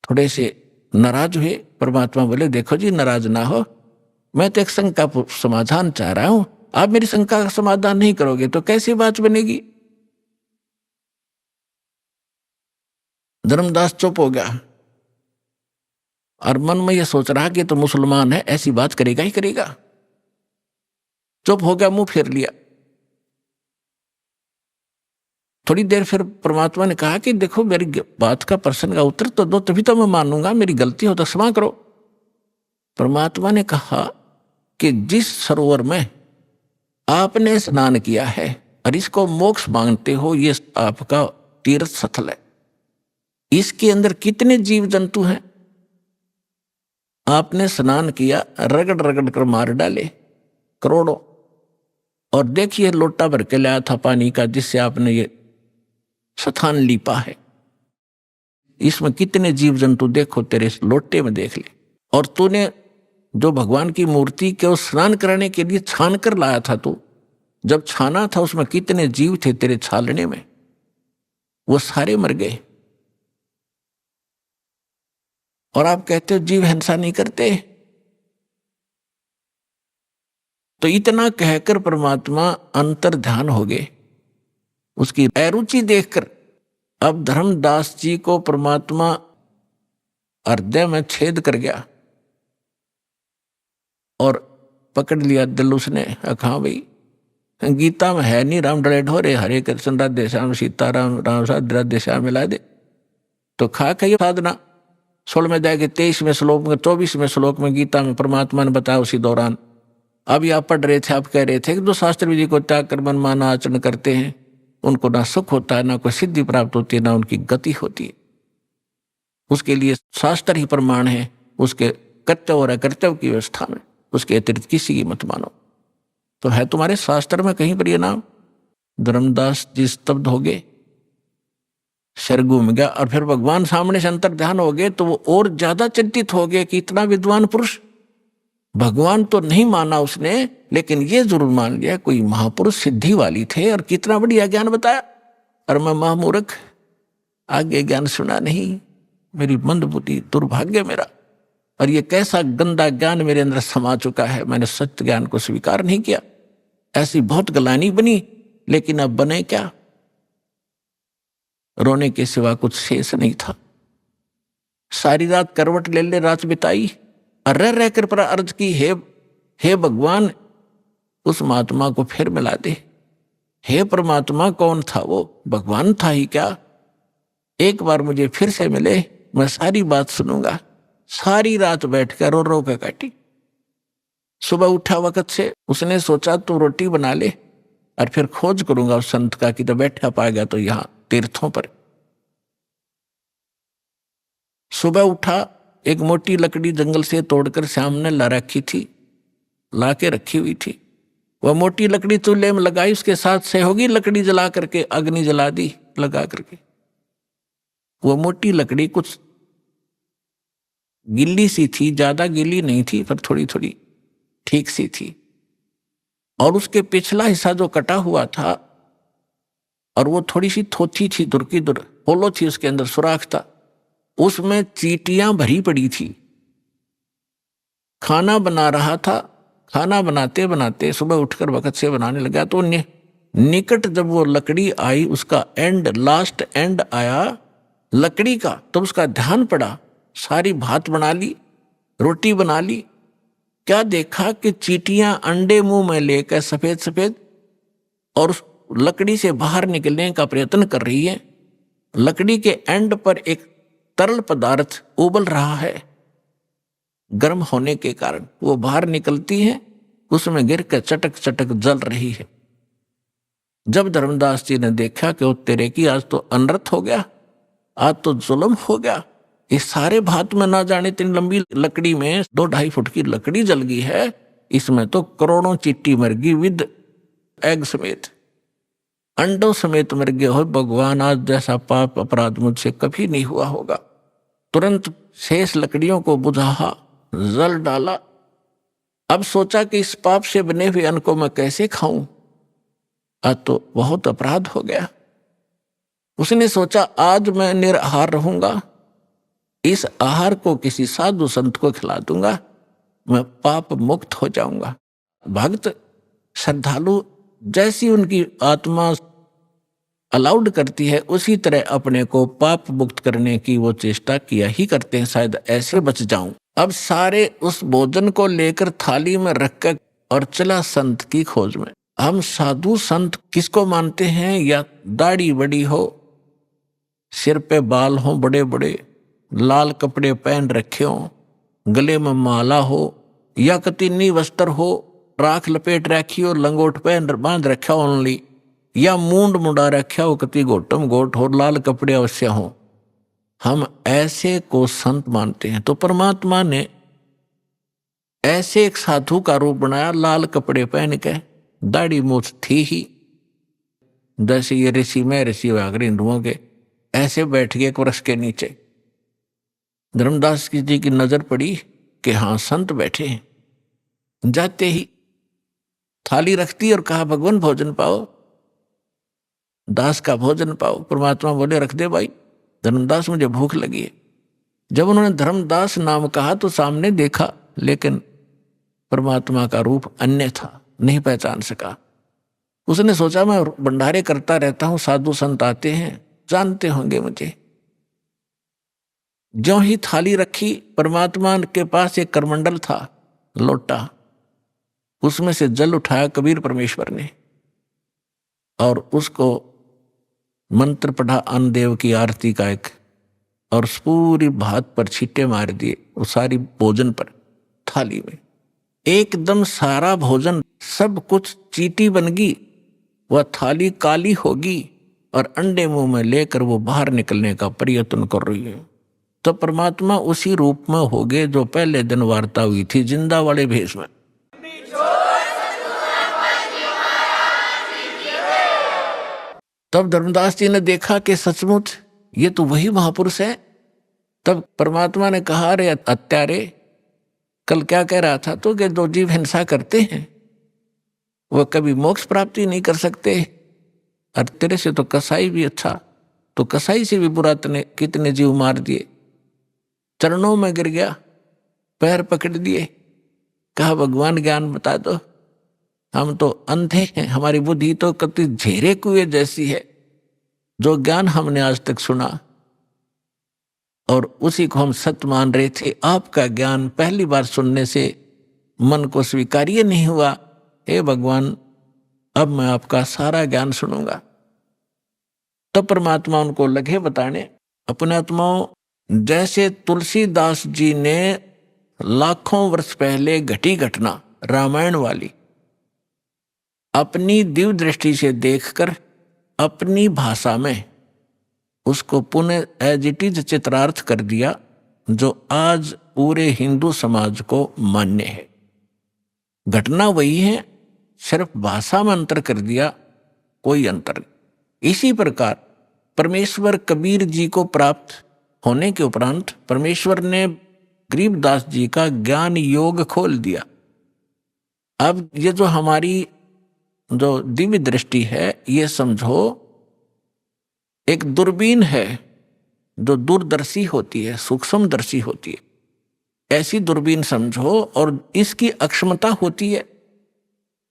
थोड़े से नाराज हुए। परमात्मा बोले, देखो जी नाराज ना हो, मैं तो एक शंका का समाधान चाह रहा हूं, आप मेरी शंका का समाधान नहीं करोगे तो कैसी बात बनेगी। धर्मदास चुप हो गया और मन में यह सोच रहा कि तो मुसलमान है, ऐसी बात करेगा ही करेगा। चुप हो गया, मुंह फेर लिया। थोड़ी देर फिर परमात्मा ने कहा कि देखो मेरी बात का प्रश्न का उत्तर तो दो, तभी तो मैं मानूंगा, मेरी गलती हो तो क्षमा करो। परमात्मा ने कहा कि जिस सरोवर में आपने स्नान किया है और इसको मोक्ष मांगते हो, ये आपका तीर्थ स्थल है, इसके अंदर कितने जीव जंतु हैं? आपने स्नान किया, रगड़ रगड़ कर मार डाले करोड़ों, और देखिए लोटा भर के लाया था पानी का जिससे आपने ये स्थान लीपा है, इसमें कितने जीव जंतु देखो तेरे इस लोटे में देख ले। और तूने जो भगवान की मूर्ति के स्नान कराने के लिए छान कर लाया था, तू जब छाना था उसमें कितने जीव थे तेरे छालने में, वो सारे मर गए। और आप कहते हो जीव हिंसा नहीं करते। तो इतना कहकर परमात्मा अंतर ध्यान हो गए, उसकी अरुचि देखकर। अब धर्मदास जी को परमात्मा हृदय में छेद कर गया और पकड़ लिया दिल उसने। हाँ भाई, गीता में है नहीं राम डरे ढोरे, हरे कृष्ण राधे श्याम सीता राम राम साध राधे श्याम मिला दे। तो खा खा साधना 16 में जाके 23वें श्लोक में 24वें श्लोक में गीता में परमात्मा ने बताया उसी दौरान। अभी आप पढ़ रहे थे, आप कह रहे थे कि जो शास्त्र विधि को त्याग कर मनमाना आचरण करते हैं उनको ना सुख होता है, ना कोई सिद्धि प्राप्त होती है, ना उनकी गति होती है। उसके लिए शास्त्र ही प्रमाण है, उसके कर्तव्य और अकर्तव्य की व्यवस्था में, उसके अतिरिक्त किसी की मत मानो। तो है तुम्हारे शास्त्र में कहीं पर यह नाम? धर्मदास जी स्तब्ध हो गए, सिर घूम गया। और फिर भगवान सामने से अंतर ध्यान हो गए तो वो और ज्यादा चिंतित हो गए कि इतना विद्वान पुरुष, भगवान तो नहीं माना उसने, लेकिन ये जरूर मान लिया कोई महापुरुष सिद्धि वाली थे और कितना बढ़िया ज्ञान बताया। और मैं महामूर्ख, आगे ज्ञान सुना नहीं, मेरी मंदबुद्धि, दुर्भाग्य मेरा। और ये कैसा गंदा ज्ञान मेरे अंदर समा चुका है, मैंने सत्य ज्ञान को स्वीकार नहीं किया। ऐसी बहुत गलानी बनी, लेकिन अब बने क्या? रोने के सिवा कुछ शेष नहीं था। सारी रात करवट ले ले रात बिताई और रह रहकर पर अर्ज की, हे भगवान उस महात्मा को फिर मिला दे। हे परमात्मा, कौन था वो? भगवान था ही क्या? एक बार मुझे फिर से मिले, मैं सारी बात सुनूंगा। सारी रात बैठकर रो रो कर काटी। सुबह उठा वक्त से उसने सोचा तू रोटी बना ले और फिर खोज करूंगा उस संत का कि तो बैठा पाएगा तो यहां तीर्थों पर। सुबह उठा, एक मोटी लकड़ी जंगल से तोड़कर श्याम ने ला रखी थी, ला के रखी हुई थी। वह मोटी लकड़ी चूल्हे में लगाई, उसके साथ सहयोगी लकड़ी जला करके अग्नि जला दी लगा करके। वह मोटी लकड़ी कुछ गिल्ली सी थी, ज्यादा गिल्ली नहीं थी पर थोड़ी थोड़ी ठीक सी थी। और उसके पिछला हिस्सा जो कटा हुआ था और वो थोड़ी सी थोथी थी, दुर की दुर होलो थी, उसके अंदर सुराख था, उसमें चींटियां भरी पड़ी थी। खाना बना रहा था, खाना बनाते बनाते सुबह उठकर वक्त से बनाने लगा तो निकट जब वो लकड़ी आई, उसका एंड, लास्ट एंड आया लकड़ी का, तब उसका ध्यान पड़ा। सारी भात बना ली, रोटी बना ली, क्या देखा कि चींटियां अंडे मुंह में लेकर सफेद सफेद और उस लकड़ी से बाहर निकलने का प्रयत्न कर रही है। लकड़ी के एंड पर एक तरल पदार्थ उबल रहा है, गर्म होने के कारण वो बाहर निकलती है, उसमें गिर कर चटक चटक जल रही है। जब धर्मदास जी ने देखा कि वो तेरे की आज तो अनर्थ हो गया, आज तो जुल्म हो गया, इस सारे भात में ना जाने इतनी लंबी लकड़ी में 2-2.5 फुट की लकड़ी जल गई है, इसमें तो करोड़ों चींटी मर गई विद एग समेत, अंडों समेत मर गए हो। भगवान, आज जैसा पाप अपराध मुझसे कभी नहीं हुआ होगा। तुरंत शेष लकड़ियों को बुझा, जल डाला। अब सोचा कि इस पाप से बने हुए अन्न को मैं कैसे खाऊं, आज तो बहुत अपराध हो गया। उसने सोचा आज मैं निराहार रहूंगा, इस आहार को किसी साधु संत को खिला दूंगा, मैं पाप मुक्त हो जाऊंगा। भक्त श्रद्धालु जैसी उनकी आत्मा अलाउड करती है उसी तरह अपने को पाप मुक्त करने की वो चेष्टा किया ही करते हैं, शायद ऐसे बच जाऊं। अब सारे उस भोजन को लेकर थाली में रखकर और चला संत की खोज में। हम साधु संत किसको मानते हैं? या दाढ़ी बड़ी हो, सिर पे बाल हो बड़े बड़े, लाल कपड़े पहन रखे हो, गले में माला हो, या कतीनी वस्त्र हो, राख लपेट रखी हो, लंगोट पहन बांध रखा हो ओनली, या मूंड मुंडा रखा हो, कति गोटम गोट हो, लाल कपड़े अवश्य हो, हम ऐसे को संत मानते हैं। तो परमात्मा ने ऐसे एक साधु का रूप बनाया, लाल कपड़े पहन के, दाढ़ी मूछ थी ही, जैसे ये ऋषि में ऋषि वागर हिंदुओं के, ऐसे बैठ गए एक वृक्ष के नीचे। धर्मदास जी की नजर पड़ी कि हाँ संत बैठे हैं। जाते ही थाली रखती और कहा भगवान भोजन पाओ, दास का भोजन पाओ। परमात्मा बोले रख दे भाई। धर्मदास मुझे भूख लगी है। जब उन्होंने धर्मदास नाम कहा तो सामने देखा, लेकिन परमात्मा का रूप अन्य था, नहीं पहचान सका। उसने सोचा मैं भंडारे करता रहता हूं, साधु संत आते हैं, जानते होंगे मुझे। ज्यों ही थाली रखी, परमात्मा के पास एक करमंडल था, लोटा, उसमें से जल उठाया कबीर परमेश्वर ने और उसको मंत्र पढ़ा अन्नदेव की आरती का एक, और पूरी भात पर छींटे मार दिए, वो सारी भोजन पर थाली में एकदम सारा भोजन, सब कुछ चीटी बन गई। वह थाली काली होगी और अंडे मुंह में लेकर वो बाहर निकलने का प्रयत्न कर रही है। तो परमात्मा उसी रूप में हो गए जो पहले दिन वार्ता हुई थी, जिंदा वाले भेष में। तब धर्मदास जी ने देखा कि सचमुच ये तो वही महापुरुष है। तब परमात्मा ने कहा, रे अत्यारे, कल क्या कह रहा था तो कि जो जीव हिंसा करते हैं वह कभी मोक्ष प्राप्ति नहीं कर सकते, और तेरे से तो कसाई भी अच्छा, तो कसाई से भी बुरा तने कितने जीव मार दिए। चरणों में गिर गया, पैर पकड़ दिए, कहा भगवान ज्ञान बता दो, हम तो अंधे हैं, हमारी बुद्धि तो कति झेरे कुएं जैसी है। जो ज्ञान हमने आज तक सुना और उसी को हम सत्य मान रहे थे, आपका ज्ञान पहली बार सुनने से मन को स्वीकार्य नहीं हुआ। हे भगवान, अब मैं आपका सारा ज्ञान सुनूंगा। तब परमात्मा उनको लगे बताने अपने आत्माओं, जैसे तुलसीदास जी ने लाखों वर्ष पहले घटी घटना रामायण वाली अपनी दिव्य दृष्टि से देखकर अपनी भाषा में उसको पुनः एज इट इज चित्रार्थ कर दिया, जो आज पूरे हिंदू समाज को मान्य है। घटना वही है, सिर्फ भाषा में अंतर कर दिया, कोई अंतर नहीं। इसी प्रकार परमेश्वर कबीर जी को प्राप्त होने के उपरांत परमेश्वर ने गरीबदास जी का ज्ञान योग खोल दिया। अब ये जो हमारी जो दिव्य दृष्टि है, ये समझो एक दूरबीन है जो दूरदर्शी होती है, सूक्ष्मदर्शी होती है, ऐसी दूरबीन समझो। और इसकी अक्षमता होती है,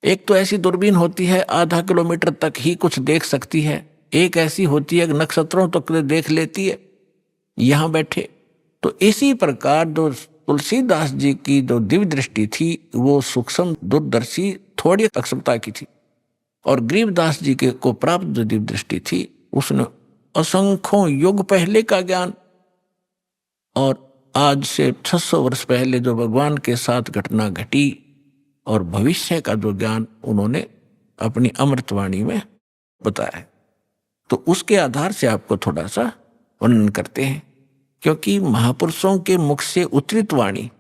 एक तो ऐसी दूरबीन होती है आधा किलोमीटर तक ही कुछ देख सकती है, एक ऐसी होती है नक्षत्रों तक तो देख लेती है यहां बैठे। तो इसी प्रकार जो तुलसीदास जी की जो दिव्य दृष्टि थी वो सूक्ष्म दूरदर्शी थोड़ी अक्षमता की थी, और गरीबदास जी के को प्राप्त जो दिव्य दृष्टि थी उसने असंख्यों युग पहले का ज्ञान, और आज से 600 वर्ष पहले जो भगवान के साथ घटना घटी और भविष्य का जो ज्ञान उन्होंने अपनी अमृतवाणी में बताया। तो उसके आधार से आपको थोड़ा सा वर्णन करते हैं, क्योंकि महापुरुषों के मुख से उच्चरित वाणी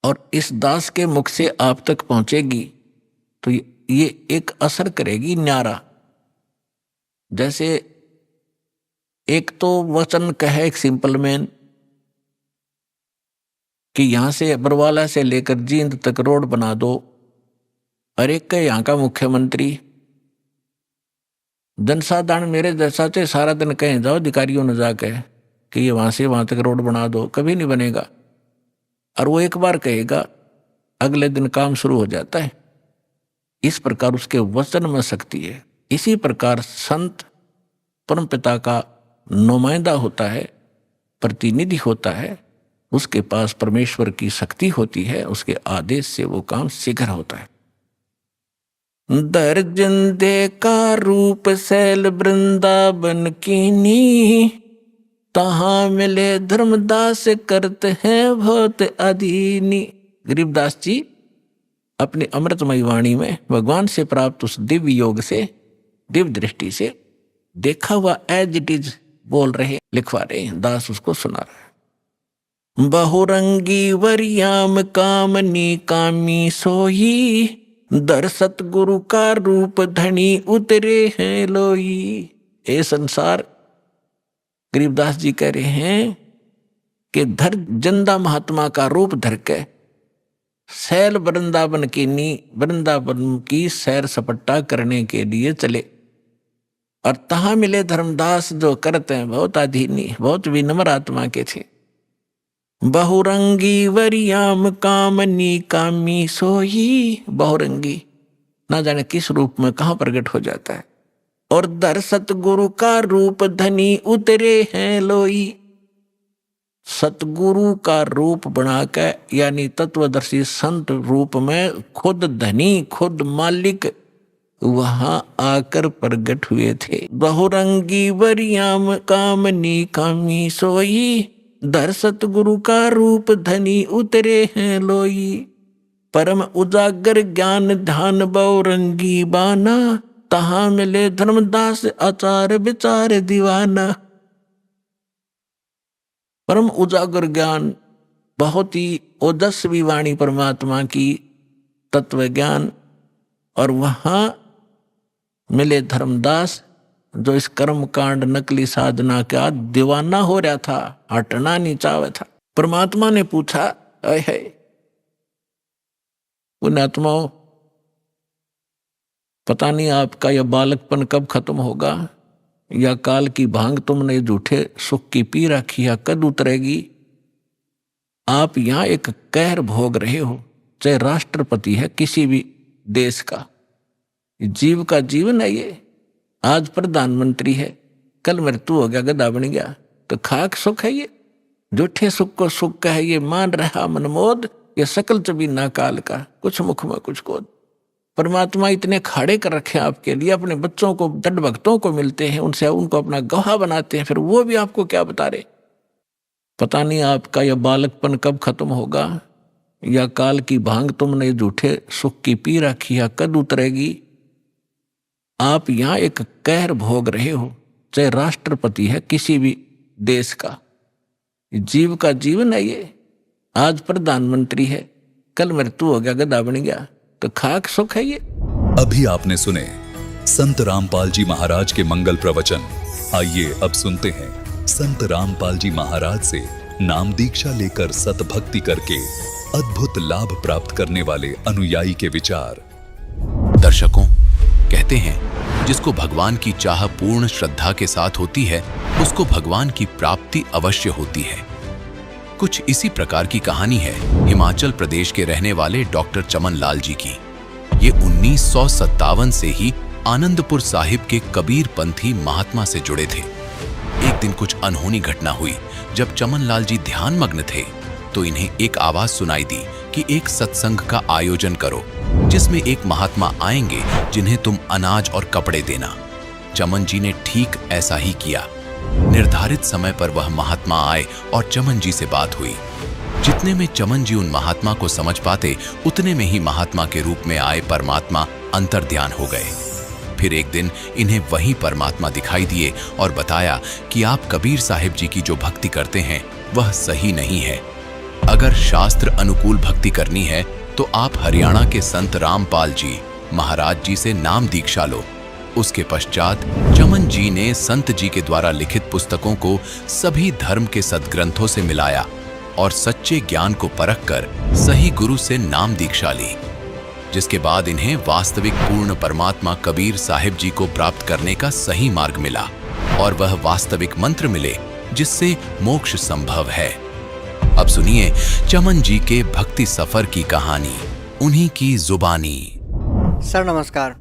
और इस दास के मुख से आप तक पहुंचेगी तो ये एक असर करेगी न्यारा। जैसे एक तो वचन कहे एक सिंपल मैन कि यहां से बरवाला से लेकर जींद तक रोड बना दो, और एक का यहाँ का मुख्यमंत्री, जनसाधारण मेरे जैसा से सारा दिन कहें जाओ अधिकारियों ने जाके कि ये वहां से वहां तक रोड बना दो, कभी नहीं बनेगा। और वो एक बार कहेगा, अगले दिन काम शुरू हो जाता है। इस प्रकार उसके वचन में शक्ति है। इसी प्रकार संत परमपिता का नुमाइंदा होता है, प्रतिनिधि होता है, उसके पास परमेश्वर की शक्ति होती है, उसके आदेश से वो काम शीघ्र होता है। दर्जन दे का रूप शैल वृंदावन कीनी, तहां मिले धर्मदास करते हैं बहुत अधीनी। गरीबदास जी अपनी अमृतमयी वाणी में भगवान से प्राप्त उस दिव्य योग से, दिव्य दृष्टि से देखा हुआ एज इट इज बोल रहे, लिखवा रहे हैं। दास उसको सुना रहा है। बहुरंगी वरियाम कामनी कामी सोई, दर सतगुरु का रूप धनी उतरे हैं लोई। ए संसार, गरीबदास जी कह रहे हैं कि धर जंदा महात्मा का रूप धर के सैल वृंदावन की वृंदावन की सैर सपट्टा करने के लिए चले, और तहां मिले धर्मदास जो करते हैं बहुत अधीनी, बहुत विनम्र आत्मा के थे। बहुरंगी वरियाम कामनी कामी सोई, बहुरंगी ना जाने किस रूप में कहां प्रकट हो जाता है। और दर सतगुरु का रूप धनी उतरे हैं लोई, सतगुरु का रूप बनाकर, यानी तत्वदर्शी संत रूप में खुद धनी, खुद मालिक वहां आकर प्रकट हुए थे। बहुरंगी वरियाम कामनी कामी सोई, दर सतगुरु का रूप धनी उतरे हैं लोई। परम उजागर ज्ञान ध्यान बहुरंगी बाना, तहां मिले धर्मदास आचार विचार दीवाना। परम उजागर ज्ञान, बहुत ही ओजस्वी वाणी परमात्मा की, तत्व ज्ञान, और वहां मिले धर्मदास जो इस कर्म कांड नकली साधना का दीवाना हो रहा था, हटना नहीं चाहता था। परमात्मा ने पूछा, है उन आत्माओं, पता नहीं आपका यह बालकपन कब खत्म होगा, या काल की भांग तुमने झूठे सुख की पी रखी है कद उतरेगी। आप यहां एक कहर भोग रहे हो, चाहे राष्ट्रपति है किसी भी देश का, जीव का जीवन है ये। आज प्रधानमंत्री है, कल मृत्यु हो गया, गधा बन गया, तो खाक सुख है ये। झूठे सुख को सुख है ये मान रहा मनमोद, ये सकल चबीना काल का, कुछ मुख में कुछ कोद। परमात्मा इतने खाड़े कर रखे हैं आपके लिए, अपने बच्चों को, दृढ़ भक्तों को मिलते हैं, उनसे उनको अपना गवाह बनाते हैं, फिर वो भी आपको क्या बता रहे। पता नहीं आपका यह बालकपन कब खत्म होगा, या काल की भांग तुमने झूठे सुख की पी रखी है कद उतरेगी। आप यहां एक कहर भोग रहे हो, चाहे राष्ट्रपति है किसी भी देश का, जीव का जीवन है ये। आज प्रधानमंत्री है, कल मृत्यु हो गया, गधा बन गया, तो खाक सुख है ये। अभी आपने सुने संत रामपाल जी महाराज के मंगल प्रवचन। आइए अब सुनते हैं संत रामपाल जी महाराज से नाम दीक्षा लेकर सतभक्ति करके अद्भुत लाभ प्राप्त करने वाले अनुयायी के विचार। दर्शकों, कहते हैं जिसको भगवान की चाह पूर्ण श्रद्धा के साथ होती है, उसको भगवान की प्राप्ति अवश्य होती है। कुछ इसी प्रकार की कहानी है हिमाचल प्रदेश के रहने वाले डॉक्टर चमन लाल जी की। ये 1957 से ही आनंदपुर साहिब के कबीर पंथी महात्मा से जुड़े थे। एक दिन कुछ अनहोनी घटना हुई। जब चमन लाल जी ध्यान मग्न थे तो इन्हें एक आवाज सुनाई दी कि एक सत्संग का आयोजन करो, जिसमें एक महात्मा आएंगे जिन्हें तुम अनाज और कपड़े देना। चमन जी ने ठीक ऐसा ही किया। निर्धारित समय पर वह महात्मा आए और चमन जी से बात हुई। जितने में चमन जी उन महात्मा को समझ पाते, उतने में ही महात्मा के रूप में आए परमात्मा अंतर्ध्यान हो गए। फिर एक दिन इन्हें वही परमात्मा दिखाई दिए और बताया कि आप कबीर साहिब जी की जो भक्ति करते हैं वह सही नहीं है। अगर शास्त्र अनुकूल भक्ति करनी है तो आप हरियाणा के संत रामपाल जी महाराज जी से नाम दीक्षा लो। उसके पश्चात चमन जी ने संत जी के द्वारा लिखित पुस्तकों को सभी धर्म के सद्ग्रंथों से मिलाया और सच्चे ज्ञान को परखकर सही गुरु से नाम दीक्षा ली, जिसके बाद इन्हें वास्तविक पूर्ण परमात्मा कबीर साहिब जी को प्राप्त करने का सही मार्ग मिला और वह वास्तविक मंत्र मिले जिससे मोक्ष संभव है। अब सुनिए चमन जी के भक्ति सफर की कहानी, उन्हीं की जुबानी। सर नमस्कार।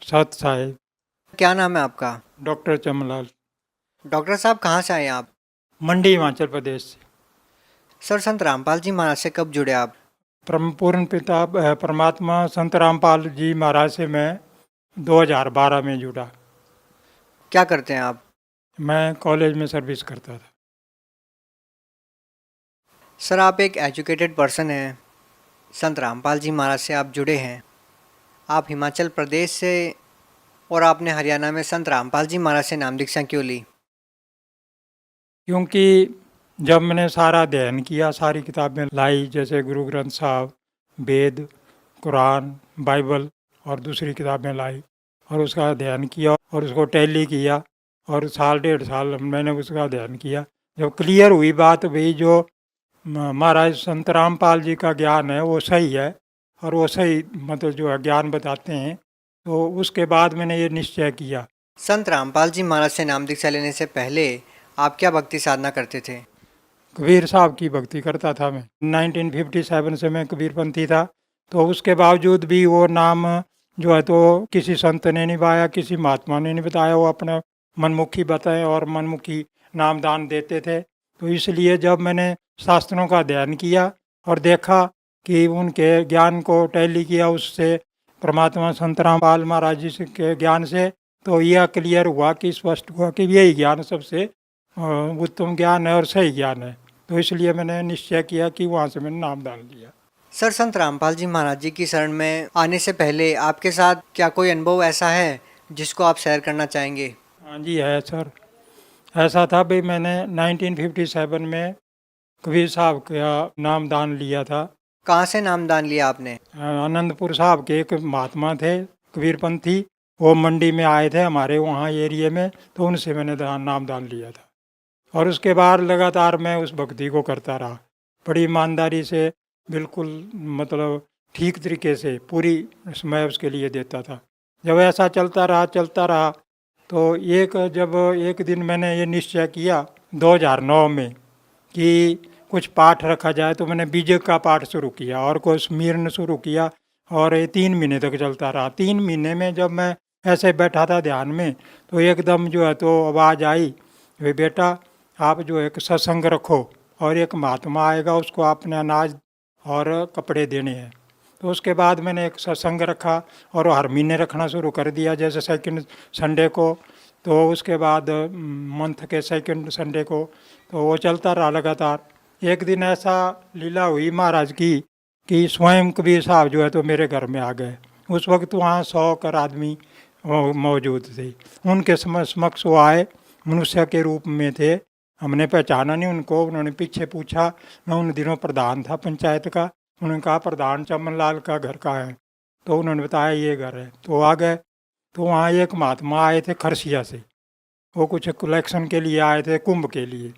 सत साहिब। क्या नाम है आपका? डॉक्टर चमनलाल। डॉक्टर साहब कहाँ से आए आप? मंडी हिमाचल प्रदेश से। सर संत रामपाल जी महाराज से कब जुड़े आप? पूर्ण पिता परमात्मा संत रामपाल जी महाराज से मैं 2012 में जुड़ा। क्या करते हैं आप? मैं कॉलेज में सर्विस करता था। सर आप एक एजुकेटेड पर्सन हैं, संत रामपाल जी महाराज से आप जुड़े हैं, आप हिमाचल प्रदेश से, और आपने हरियाणा में संत रामपाल जी महाराज से नाम दीक्षा क्यों ली? क्योंकि जब मैंने सारा अध्ययन किया, सारी किताबें लाई, जैसे गुरु ग्रंथ साहब, वेद, कुरान, बाइबल और दूसरी किताबें लाई, और उसका अध्ययन किया और उसको टैली किया, और साल 1.5 साल मैंने उसका अध्ययन किया। जब क्लियर हुई बात भाई जो महाराज संत रामपाल जी का ज्ञान है वो सही है और वो सही मतलब जो है ज्ञान बताते हैं, तो उसके बाद मैंने ये निश्चय किया। संत रामपाल जी महाराज से नाम दीक्षा लेने से पहले आप क्या भक्ति साधना करते थे? कबीर साहब की भक्ति करता था मैं। 1957 से मैं कबीरपंथी था, तो उसके बावजूद भी वो नाम जो है तो किसी संत ने नहीं बताया, किसी महात्मा ने नहीं बताया, वो अपना मनमुखी बताए और मनमुखी नाम दान देते थे। तो इसलिए जब मैंने शास्त्रों का अध्ययन किया और देखा कि उनके ज्ञान को टैली किया उससे, परमात्मा संत रामपाल महाराज जी के ज्ञान से, तो यह क्लियर हुआ कि स्पष्ट हुआ कि यही ज्ञान सबसे उत्तम ज्ञान है और सही ज्ञान है। तो इसलिए मैंने निश्चय किया कि वहाँ से मैंने नाम दान लिया। सर संत रामपाल जी महाराज जी की शरण में आने से पहले आपके साथ क्या कोई अनुभव ऐसा है जिसको आप शेयर करना चाहेंगे? हाँ जी है सर। ऐसा था भाई, मैंने 1957 में कबीर साहब का नाम दान लिया था। कहाँ से नाम दान लिया आपने? आनंदपुर साहब के एक महात्मा थे कबीरपंथी, वो मंडी में आए थे हमारे वहाँ एरिए में, तो उनसे मैंने नाम दान लिया था। और उसके बाद लगातार मैं उस भक्ति को करता रहा, बड़ी ईमानदारी से, बिल्कुल मतलब ठीक तरीके से पूरी समय उसके लिए देता था। जब ऐसा चलता रहा तो एक दिन मैंने ये निश्चय किया 2009 में कि कुछ पाठ रखा जाए, तो मैंने बीजक का पाठ शुरू किया और कुछ स्मीर्ण शुरू किया, और ये 3 महीने तक चलता रहा। 3 महीने में जब मैं ऐसे बैठा था ध्यान में, तो एकदम जो है तो आवाज़ आई, वे बेटा आप जो एक सत्संग रखो और एक महात्मा आएगा, उसको आपने अनाज और कपड़े देने हैं। तो उसके बाद मैंने एक सत्संग रखा और हर महीने रखना शुरू कर दिया, जैसे सेकंड संडे को, तो उसके बाद मंथ के सेकंड संडे को, तो वो चलता रहा लगातार। एक दिन ऐसा लीला हुई महाराज की कि स्वयं कबीर साहब जो है तो मेरे घर में आ गए। उस वक्त वहाँ 100 कर आदमी मौजूद थे। उनके समक्ष वो आए, मनुष्य के रूप में थे, हमने पहचाना नहीं उनको। उन्होंने पीछे पूछा, मैं उन दिनों प्रधान था पंचायत का। उन्होंने कहा प्रधान चमनलाल का घर का है, तो उन्होंने बताया ये घर है। तो आ गए, तो वहाँ एक महात्मा आए थे खरसिया से, वो कुछ कलेक्शन के लिए आए थे, कुंभ के लिए।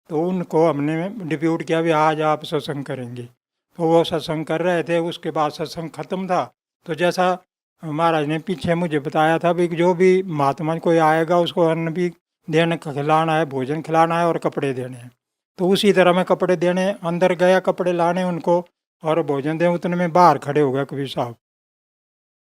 तो उनको हमने डिप्यूट किया भी आज आप सत्संग करेंगे। तो वो सत्संग कर रहे थे। उसके बाद सत्संग खत्म था, तो जैसा महाराज ने पीछे मुझे बताया था भी जो भी महात्मा कोई आएगा उसको अन्न भी देने खिलाना है, भोजन खिलाना है और कपड़े देने हैं। तो उसी तरह मैं कपड़े देने अंदर गया, कपड़े लाने उनको और भोजन दें। उतने में बाहर खड़े हो गए कबीर साहब,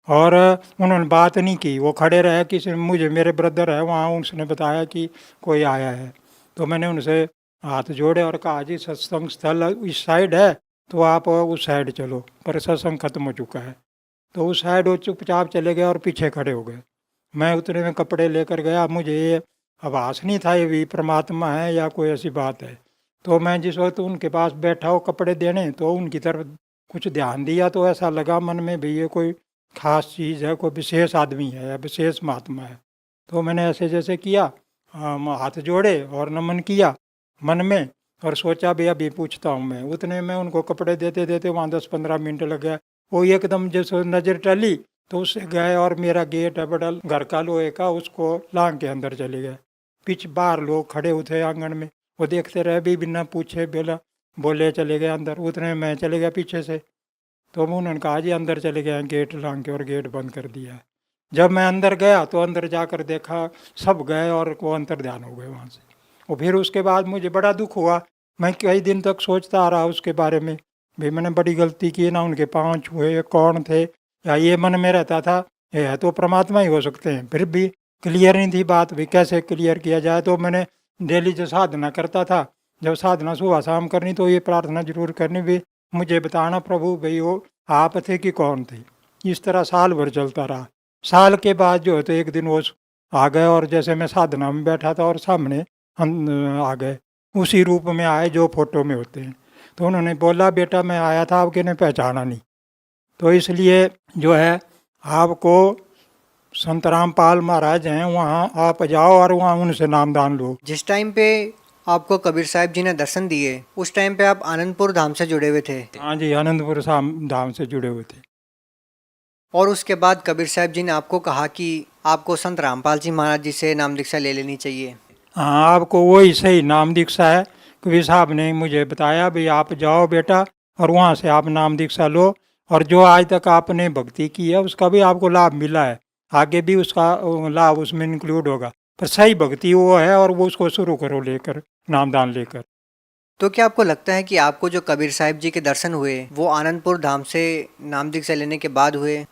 और उन्होंने बात नहीं की, वो खड़े रहे। किसी मुझे मेरे ब्रदर है वहाँ, उसने बताया कि कोई आया है। तो मैंने उनसे हाथ जोड़े और कहा जी सत्संग स्थल इस साइड है, तो आप उस साइड चलो, पर सत्संग खत्म हो चुका है। तो उस साइड वो चुपचाप चले गए और पीछे खड़े हो गए। मैं उतने में कपड़े लेकर गया, मुझे ये आभास नहीं था ये भी परमात्मा है या कोई ऐसी बात है। तो मैं जिस वक्त उनके पास बैठा हो कपड़े देने, तो उनकी तरफ कुछ ध्यान दिया, तो ऐसा लगा मन में भी ये कोई खास चीज़ है, कोई विशेष आदमी है या विशेष महात्मा है। तो मैंने ऐसे जैसे किया, हाथ जोड़े और नमन किया मन में, और सोचा भी अभी पूछता हूँ मैं। उतने में उनको कपड़े देते देते वहाँ 10-15 मिनट लग गया। वो एकदम जैसे नज़र टली, तो उससे गए और मेरा गेट है बड़ा घर का लोहे का, उसको लांग के अंदर चले गए। पीछे बाहर लोग खड़े हुए आंगन में, वो देखते रहे भी, बिना पूछे बेला बोले चले गए अंदर। उतने में मैं चले गया पीछे से। तो उन्होंने कहा जी अंदर चले गए, गेट लांग के, और गेट बंद कर दिया। जब मैं अंदर गया तो अंदर जाकर देखा सब गए और वो अंतर ध्यान हो गए वहाँ से। और फिर उसके बाद मुझे बड़ा दुख हुआ मैं कई दिन तक सोचता आ रहा उसके बारे में, भाई मैंने बड़ी गलती की ना, उनके पाँव छुए, कौन थे, या ये मन में रहता था ये है तो परमात्मा ही हो सकते हैं। फिर भी क्लियर नहीं थी बात, भी कैसे क्लियर किया जाए। तो मैंने डेली जो साधना करता था, जब साधना सुबह शाम करनी तो ये प्रार्थना जरूर करनी, भी मुझे बताना प्रभु भाई वो आप थे कि कौन थे। इस तरह साल भर चलता रहा। साल के बाद जो है तो एक दिन वो आ गए, और जैसे मैं साधना में बैठा था और सामने हम आ गए, उसी रूप में आए जो फोटो में होते हैं। तो उन्होंने बोला बेटा मैं आया था, आपके ने पहचाना नहीं, तो इसलिए जो है आपको संत रामपाल महाराज हैं वहाँ आप जाओ और वहाँ उनसे नामदान लो। जिस टाइम पे आपको कबीर साहब जी ने दर्शन दिए उस टाइम पे आप आनंदपुर धाम से जुड़े हुए थे। हाँ जी, आनंदपुर धाम से जुड़े हुए थे। और उसके बाद कबीर साहब जी ने आपको कहा कि आपको संत रामपाल जी महाराज जी से नाम दीक्षा ले लेनी चाहिए। हाँ, आपको वही सही नाम दीक्षा है। कबीर साहब ने मुझे बताया भाई आप जाओ बेटा और वहाँ से आप नाम दीक्षा लो, और जो आज तक आपने भक्ति की है उसका भी आपको लाभ मिला है, आगे भी उसका लाभ उसमें इंक्लूड होगा। पर सही भक्ति वो है और वो उसको शुरू करो लेकर, नामदान लेकर। तो क्या आपको लगता है कि आपको जो कबीर साहब जी के दर्शन हुए वो आनंदपुर धाम से नाम दीक्षा लेने के बाद हुए,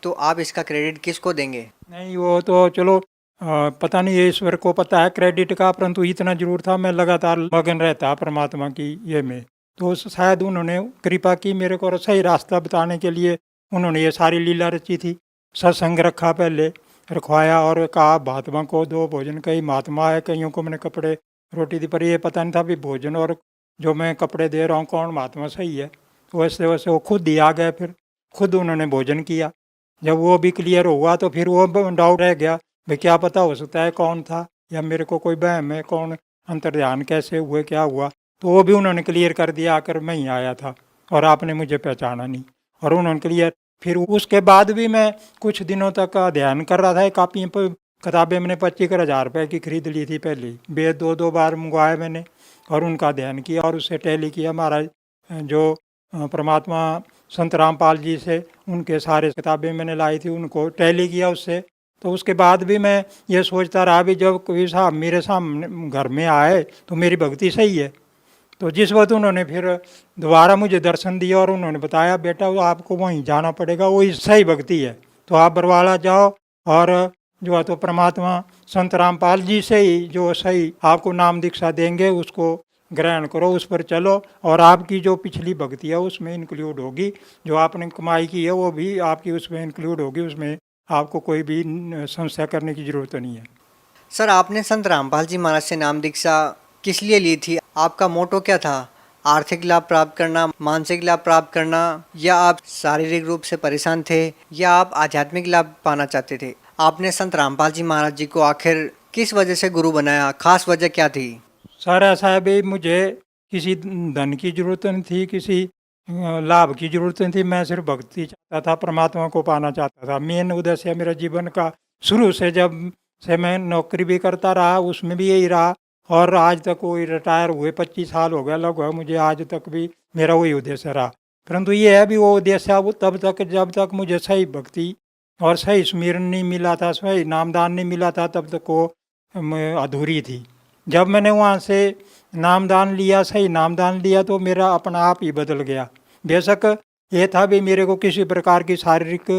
तो आप इसका क्रेडिट किसको देंगे? नहीं, वो तो चलो पता नहीं, ये ईश्वर को पता है क्रेडिट का, परंतु इतना जरूर था मैं लगातार मगन रहता परमात्मा की ये में, तो शायद उन्होंने कृपा की मेरे को और सही रास्ता बताने के लिए उन्होंने ये सारी लीला रची थी। सत्संग रखा, पहले रखवाया और कहा महात्मा को दो भोजन, कई महात्मा है, कईयों को मैंने कपड़े रोटी दी, पर ये पता नहीं था भी भोजन और जो मैं कपड़े दे रहा हूँ कौन महात्मा सही है। तो वैसे वैसे वो खुद ही आ गए, फिर खुद उन्होंने भोजन किया। जब वो भी क्लियर हुआ तो फिर वो डाउट रह गया भाई क्या पता हो सकता है कौन था, या मेरे को कोई वहम है, कौन अंतर्ध्यान कैसे हुए, क्या हुआ, तो वो भी उन्होंने क्लियर कर दिया। आकर मैं ही आया था और आपने मुझे पहचाना नहीं, और उन्होंने क्लियर। फिर उसके बाद भी मैं कुछ दिनों तक अध्ययन कर रहा था। कापियाँ पर किताबें मैंने 25,000 रुपये की खरीद ली थी पहले, वेद 2 बार मंगवाए मैंने और उनका अध्ययन किया और उससे टैली किया। महाराज जो परमात्मा संत रामपाल जी से उनके सारे किताबें मैंने लाई थी, उनको टैली किया उससे। तो उसके बाद भी मैं ये सोचता रहा भी जब कबीर साहब मेरे सामने घर में आए तो मेरी भक्ति सही है। तो जिस वक्त उन्होंने फिर दोबारा मुझे दर्शन दिया और उन्होंने बताया बेटा वो आपको वहीं जाना पड़ेगा, वही सही भक्ति है, तो आप बरवाला जाओ और जो है तो परमात्मा संत रामपाल जी से ही जो सही आपको नाम दीक्षा देंगे उसको ग्रहण करो, उस पर चलो, और आपकी जो पिछली भक्ति है उसमें इंक्लूड होगी, जो आपने कमाई की है वो भी आपकी उसमें इंक्लूड होगी, उसमें आपको कोई भी संशय करने की जरूरत नहीं है। सर, आपने संत रामपाल जी महाराज से नाम दीक्षा किस लिए ली थी? आपका मोटो क्या था? आर्थिक लाभ प्राप्त करना, मानसिक लाभ प्राप्त करना, या आप शारीरिक रूप से परेशान थे, या आप आध्यात्मिक लाभ पाना चाहते थे? आपने संत रामपाल जी महाराज जी को आखिर किस वजह से गुरु बनाया? खास वजह क्या थी? सर ऐसा है भाई, मुझे किसी धन की जरूरत नहीं थी, किसी लाभ की जरूरत नहीं थी, मैं सिर्फ भक्ति चाहता था, परमात्मा को पाना चाहता था। मेन उद्देश्य मेरा जीवन का शुरू से, जब से मैं नौकरी भी करता रहा उसमें भी यही रहा, और आज तक वही रिटायर हुए 25 साल हो गया लगभग मुझे, आज तक भी मेरा वही उद्देश्य रहा। परंतु ये है भी वो उद्देश्य वो तब तक जब तक मुझे सही भक्ति और सही स्मरण नहीं मिला था, सही नामदान नहीं मिला था, तब तक वो अधूरी थी। जब मैंने वहाँ से नामदान लिया, सही नामदान लिया, तो मेरा अपना आप ही बदल गया। बेशक ये था भी मेरे को किसी प्रकार की शारीरिक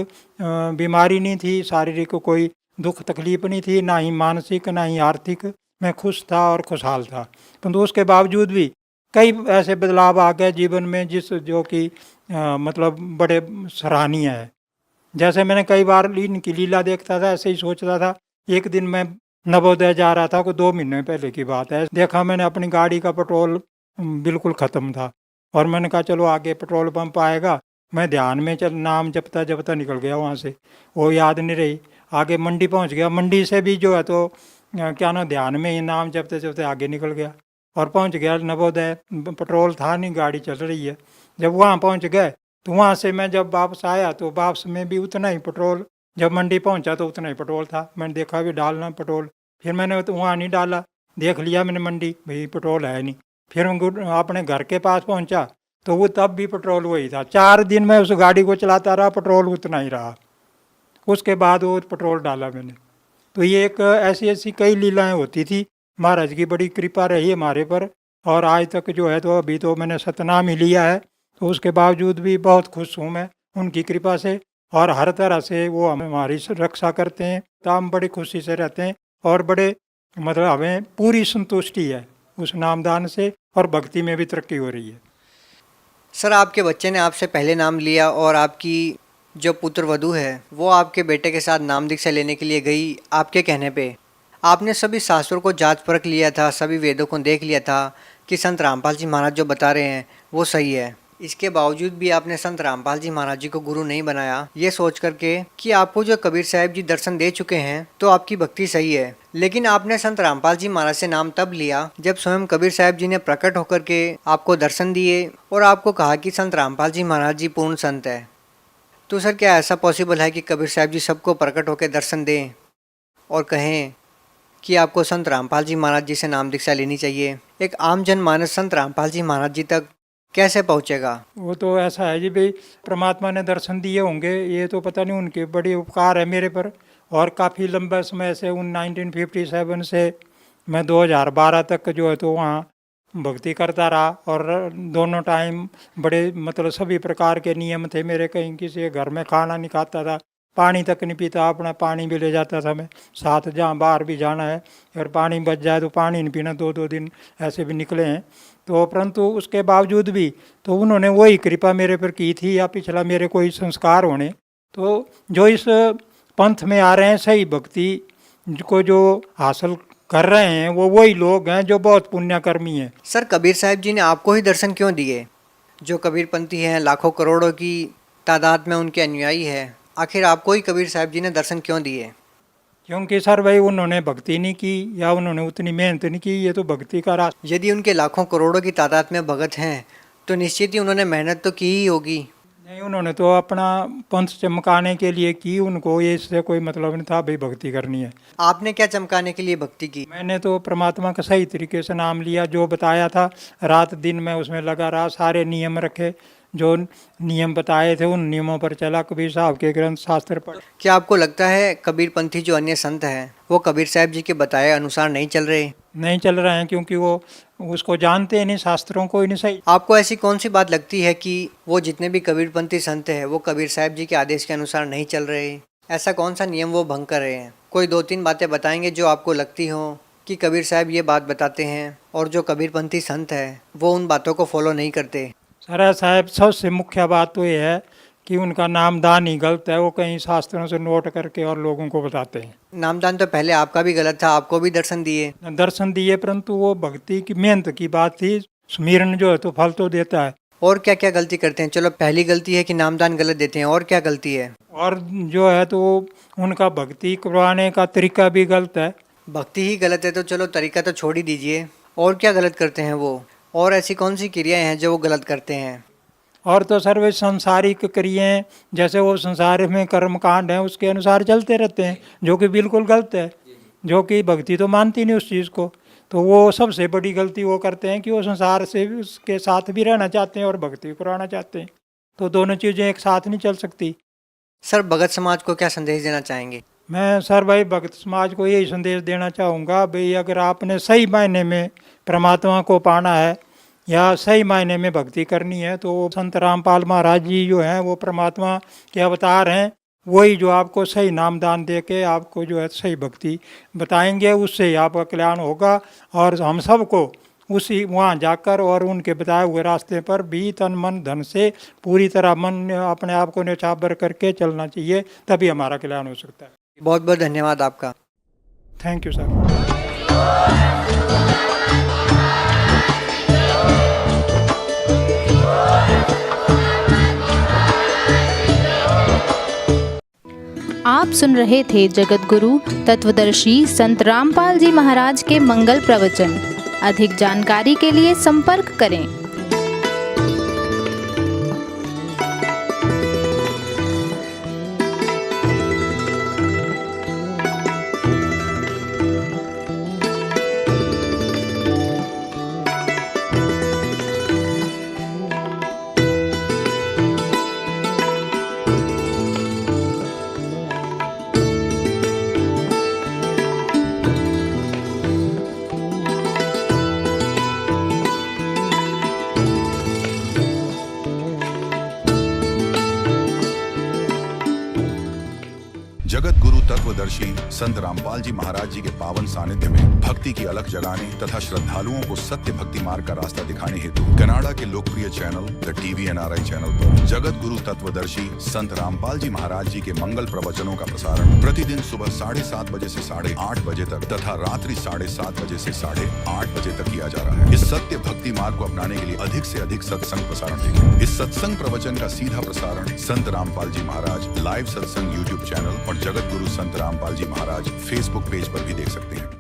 बीमारी नहीं थी, शारीरिक कोई दुख तकलीफ नहीं थी, ना ही मानसिक ना ही आर्थिक, मैं खुश था और खुशहाल था। परंतु उसके बावजूद भी कई ऐसे बदलाव आ गए जीवन में जिस जो कि मतलब बड़े सराहनीय है। जैसे मैंने कई बार इनकी लीला देखता था, ऐसे ही सोचता था। एक दिन मैं नवोदय जा रहा था, को 2 महीने पहले की बात है, देखा मैंने अपनी गाड़ी का पेट्रोल बिल्कुल ख़त्म था, और मैंने कहा चलो आगे पेट्रोल पंप आएगा, मैं ध्यान में चल नाम जपता जपता निकल गया वहाँ से, वो याद नहीं रही। आगे मंडी पहुँच गया, मंडी से भी जो है तो क्या ना ध्यान में ही नाम जपते जपते आगे निकल गया और पहुँच गया नवोदय। पेट्रोल था नहीं, गाड़ी चल रही है। जब वहाँ पहुँच गए तो वहाँ से मैं जब वापस आया तो वापस में भी उतना ही पेट्रोल, जब मंडी पहुँचा तो उतना ही पेट्रोल था। मैंने देखा भी डालना पेट्रोल, फिर मैंने तो वहाँ नहीं डाला, देख लिया मैंने मंडी, भाई पेट्रोल है नहीं। फिर मैं अपने घर के पास पहुँचा तो वो तब भी पेट्रोल वही था। 4 दिन मैं उस गाड़ी को चलाता रहा, पेट्रोल उतना ही रहा। उसके बाद वो पेट्रोल डाला मैंने। तो ये एक ऐसी ऐसी कई लीलाएं होती थी। महाराज की बड़ी कृपा रही हमारे पर और आज तक जो है तो अभी तो मैंने सतनाम ही लिया है, तो उसके बावजूद भी बहुत खुश हूँ मैं उनकी कृपा से। और हर तरह से वो हमारी रक्षा करते हैं, तो हम बड़ी खुशी से रहते हैं और बड़े मतलब हमें पूरी संतुष्टि है उस नामदान से, और भक्ति में भी तरक्की हो रही है। सर, आपके बच्चे ने आपसे पहले नाम लिया और आपकी जो पुत्र वधू है वो आपके बेटे के साथ नाम दीक्षा लेने के लिए गई आपके कहने पे। आपने सभी शास्त्रों को जांच परख लिया था, सभी वेदों को देख लिया था कि संत रामपाल जी महाराज जो बता रहे हैं वो सही है। इसके बावजूद भी आपने संत रामपाल जी महाराज जी को गुरु नहीं बनाया, ये सोच करके कि आपको जो कबीर साहब जी दर्शन दे चुके हैं तो आपकी भक्ति सही है। लेकिन आपने संत रामपाल जी महाराज से नाम तब लिया जब स्वयं कबीर साहब जी ने प्रकट होकर के आपको दर्शन दिए और आपको कहा कि संत रामपाल जी महाराज जी पूर्ण संत है। तो सर, क्या ऐसा पॉसिबल है कि कबीर साहब जी सबको प्रकट होकर दर्शन दें और कहें कि आपको संत रामपाल जी महाराज जी से नाम दीक्षा लेनी चाहिए? एक आम जनमानस संत रामपाल जी महाराज जी तक कैसे पहुंचेगा? वो तो ऐसा है जी भाई, परमात्मा ने दर्शन दिए होंगे, ये तो पता नहीं, उनके बड़े उपकार है मेरे पर। और काफ़ी लंबा समय से 1957 से मैं 2012 तक जो है तो वहाँ भक्ति करता रहा, और दोनों टाइम बड़े मतलब सभी प्रकार के नियम थे मेरे। कहीं किसी के घर में खाना नहीं खाता था, पानी तक नहीं पीता, अपना पानी भी ले जाता था मैं साथ, जहाँ बाहर भी जाना है अगर पानी बच जाए तो पानी नहीं पीना, 2-2 दिन ऐसे भी निकले हैं। तो परंतु उसके बावजूद भी तो उन्होंने वही कृपा मेरे पर की थी, या पिछला मेरे कोई संस्कार होने, तो जो इस पंथ में आ रहे हैं सही भक्ति को जो हासिल कर रहे हैं वो वही लोग हैं जो बहुत पुण्यकर्मी हैं। सर, कबीर साहब जी ने आपको ही दर्शन क्यों दिए? जो कबीरपंथी हैं, लाखों करोड़ों की तादाद में उनके अनुयायी है, आखिर आपको ही कबीर साहब जी ने दर्शन क्यों दिए? क्योंकि सर भाई उन्होंने भक्ति नहीं की या उन्होंने उतनी मेहनत नहीं की, ये तो भक्ति का रास्ता। यदि उनके लाखों करोड़ों की तादाद में भगत हैं तो निश्चित ही उन्होंने मेहनत तो की ही होगी। नहीं, उन्होंने तो अपना पंथ चमकाने के लिए की, उनको ये इससे कोई मतलब नहीं था भाई भक्ति करनी है। आपने क्या चमकाने के लिए भक्ति की? मैंने तो परमात्मा का सही तरीके से नाम लिया, जो बताया था रात दिन मैं उसमें लगा रहा, सारे नियम रखे, जो नियम बताए थे उन नियमों पर चला, कबीर साहब के ग्रंथ शास्त्र पढ़। क्या आपको लगता है कबीरपंथी जो अन्य संत हैं वो कबीर साहब जी के बताए अनुसार नहीं चल रहे? नहीं चल रहे हैं, क्योंकि वो उसको जानते नहीं, शास्त्रों को ही नहीं सही। आपको ऐसी कौन सी बात लगती है कि वो जितने भी कबीरपंथी संत हैं वो कबीर साहब जी के आदेश के अनुसार नहीं चल रहे? ऐसा कौन सा नियम वो भंग कर रहे हैं? कोई 2-3 बातें बताएंगे जो आपको लगती हो कि कबीर साहब ये बात बताते हैं और जो कबीरपंथी संत है वो उन बातों को फॉलो नहीं करते? सर साहब, सबसे मुख्य बात तो ये है कि उनका नामदान ही गलत है, वो कहीं शास्त्रों से नोट करके और लोगों को बताते हैं। नामदान तो पहले आपका भी गलत था, आपको भी दर्शन दिए, परंतु वो भक्ति की मेहनत की बात थी, स्मरण जो है तो फल तो देता है। और क्या क्या गलती करते हैं? चलो, पहली गलती है कि नामदान गलत देते हैं, और क्या गलती है? और जो है तो उनका भक्ति करवाने का तरीका भी गलत है। भक्ति ही गलत है तो चलो तरीका तो छोड़ ही दीजिए, और क्या गलत करते हैं वो? और ऐसी कौन सी क्रियाएं हैं जो वो गलत करते हैं? और तो सर वे संसारिक क्रियाएं, जैसे वो संसार में कर्म कांड है उसके अनुसार चलते रहते हैं, जो कि बिल्कुल गलत है, जो कि भक्ति तो मानती नहीं उस चीज़ को। तो वो सबसे बड़ी गलती वो करते हैं कि वो संसार से उसके साथ भी रहना चाहते हैं और भक्ति कराना चाहते हैं, तो दोनों चीज़ें एक साथ नहीं चल सकती। सर, भगत समाज को क्या संदेश देना चाहेंगे? मैं सर भाई भक्त समाज को यही संदेश देना चाहूँगा, भाई अगर आपने सही मायने में परमात्मा को पाना है या सही मायने में भक्ति करनी है, तो संत रामपाल महाराज जी जो हैं वो परमात्मा के अवतार हैं, वही जो आपको सही नामदान दे के आपको जो है सही भक्ति बताएंगे, उससे ही आपका कल्याण होगा। और हम सबको उसी वहाँ जाकर और उनके बताए हुए रास्ते पर भी तन मन धन से पूरी तरह मन अपने आप को न्यौछावर करके चलना चाहिए, तभी हमारा कल्याण हो सकता है। बहुत बहुत धन्यवाद आपका। Thank you sir. आप सुन रहे थे जगत गुरु तत्वदर्शी संत रामपाल जी महाराज के मंगल प्रवचन। अधिक जानकारी के लिए संपर्क करें। जगत गुरु तत्वदर्शी संत रामपाल जी महाराज जी के पावन सानिध्य में भक्ति की अलख जगाने तथा श्रद्धालुओं को सत्य भक्ति मार्ग का रास्ता दिखाने हेतु कनाडा के लोकप्रिय channel the TV NRI channel पर जगत गुरु तत्वदर्शी संत रामपाल जी महाराज जी के मंगल प्रवचनों का प्रसारण प्रतिदिन सुबह 7:30 बजे से 8:30 बजे तक तथा रात्रि 7:30 बजे से 8:30 बजे तक किया जा रहा है। इस सत्य भक्ति मार्ग को अपनाने के लिए अधिक से अधिक सत्संग प्रसारण देखें। इस सत्संग प्रवचन का सीधा प्रसारण संत रामपाल जी महाराज लाइव सत्संग YouTube चैनल और जगत गुरु संत रामपाल जी महाराज फेसबुक पेज पर भी देख सकते हैं।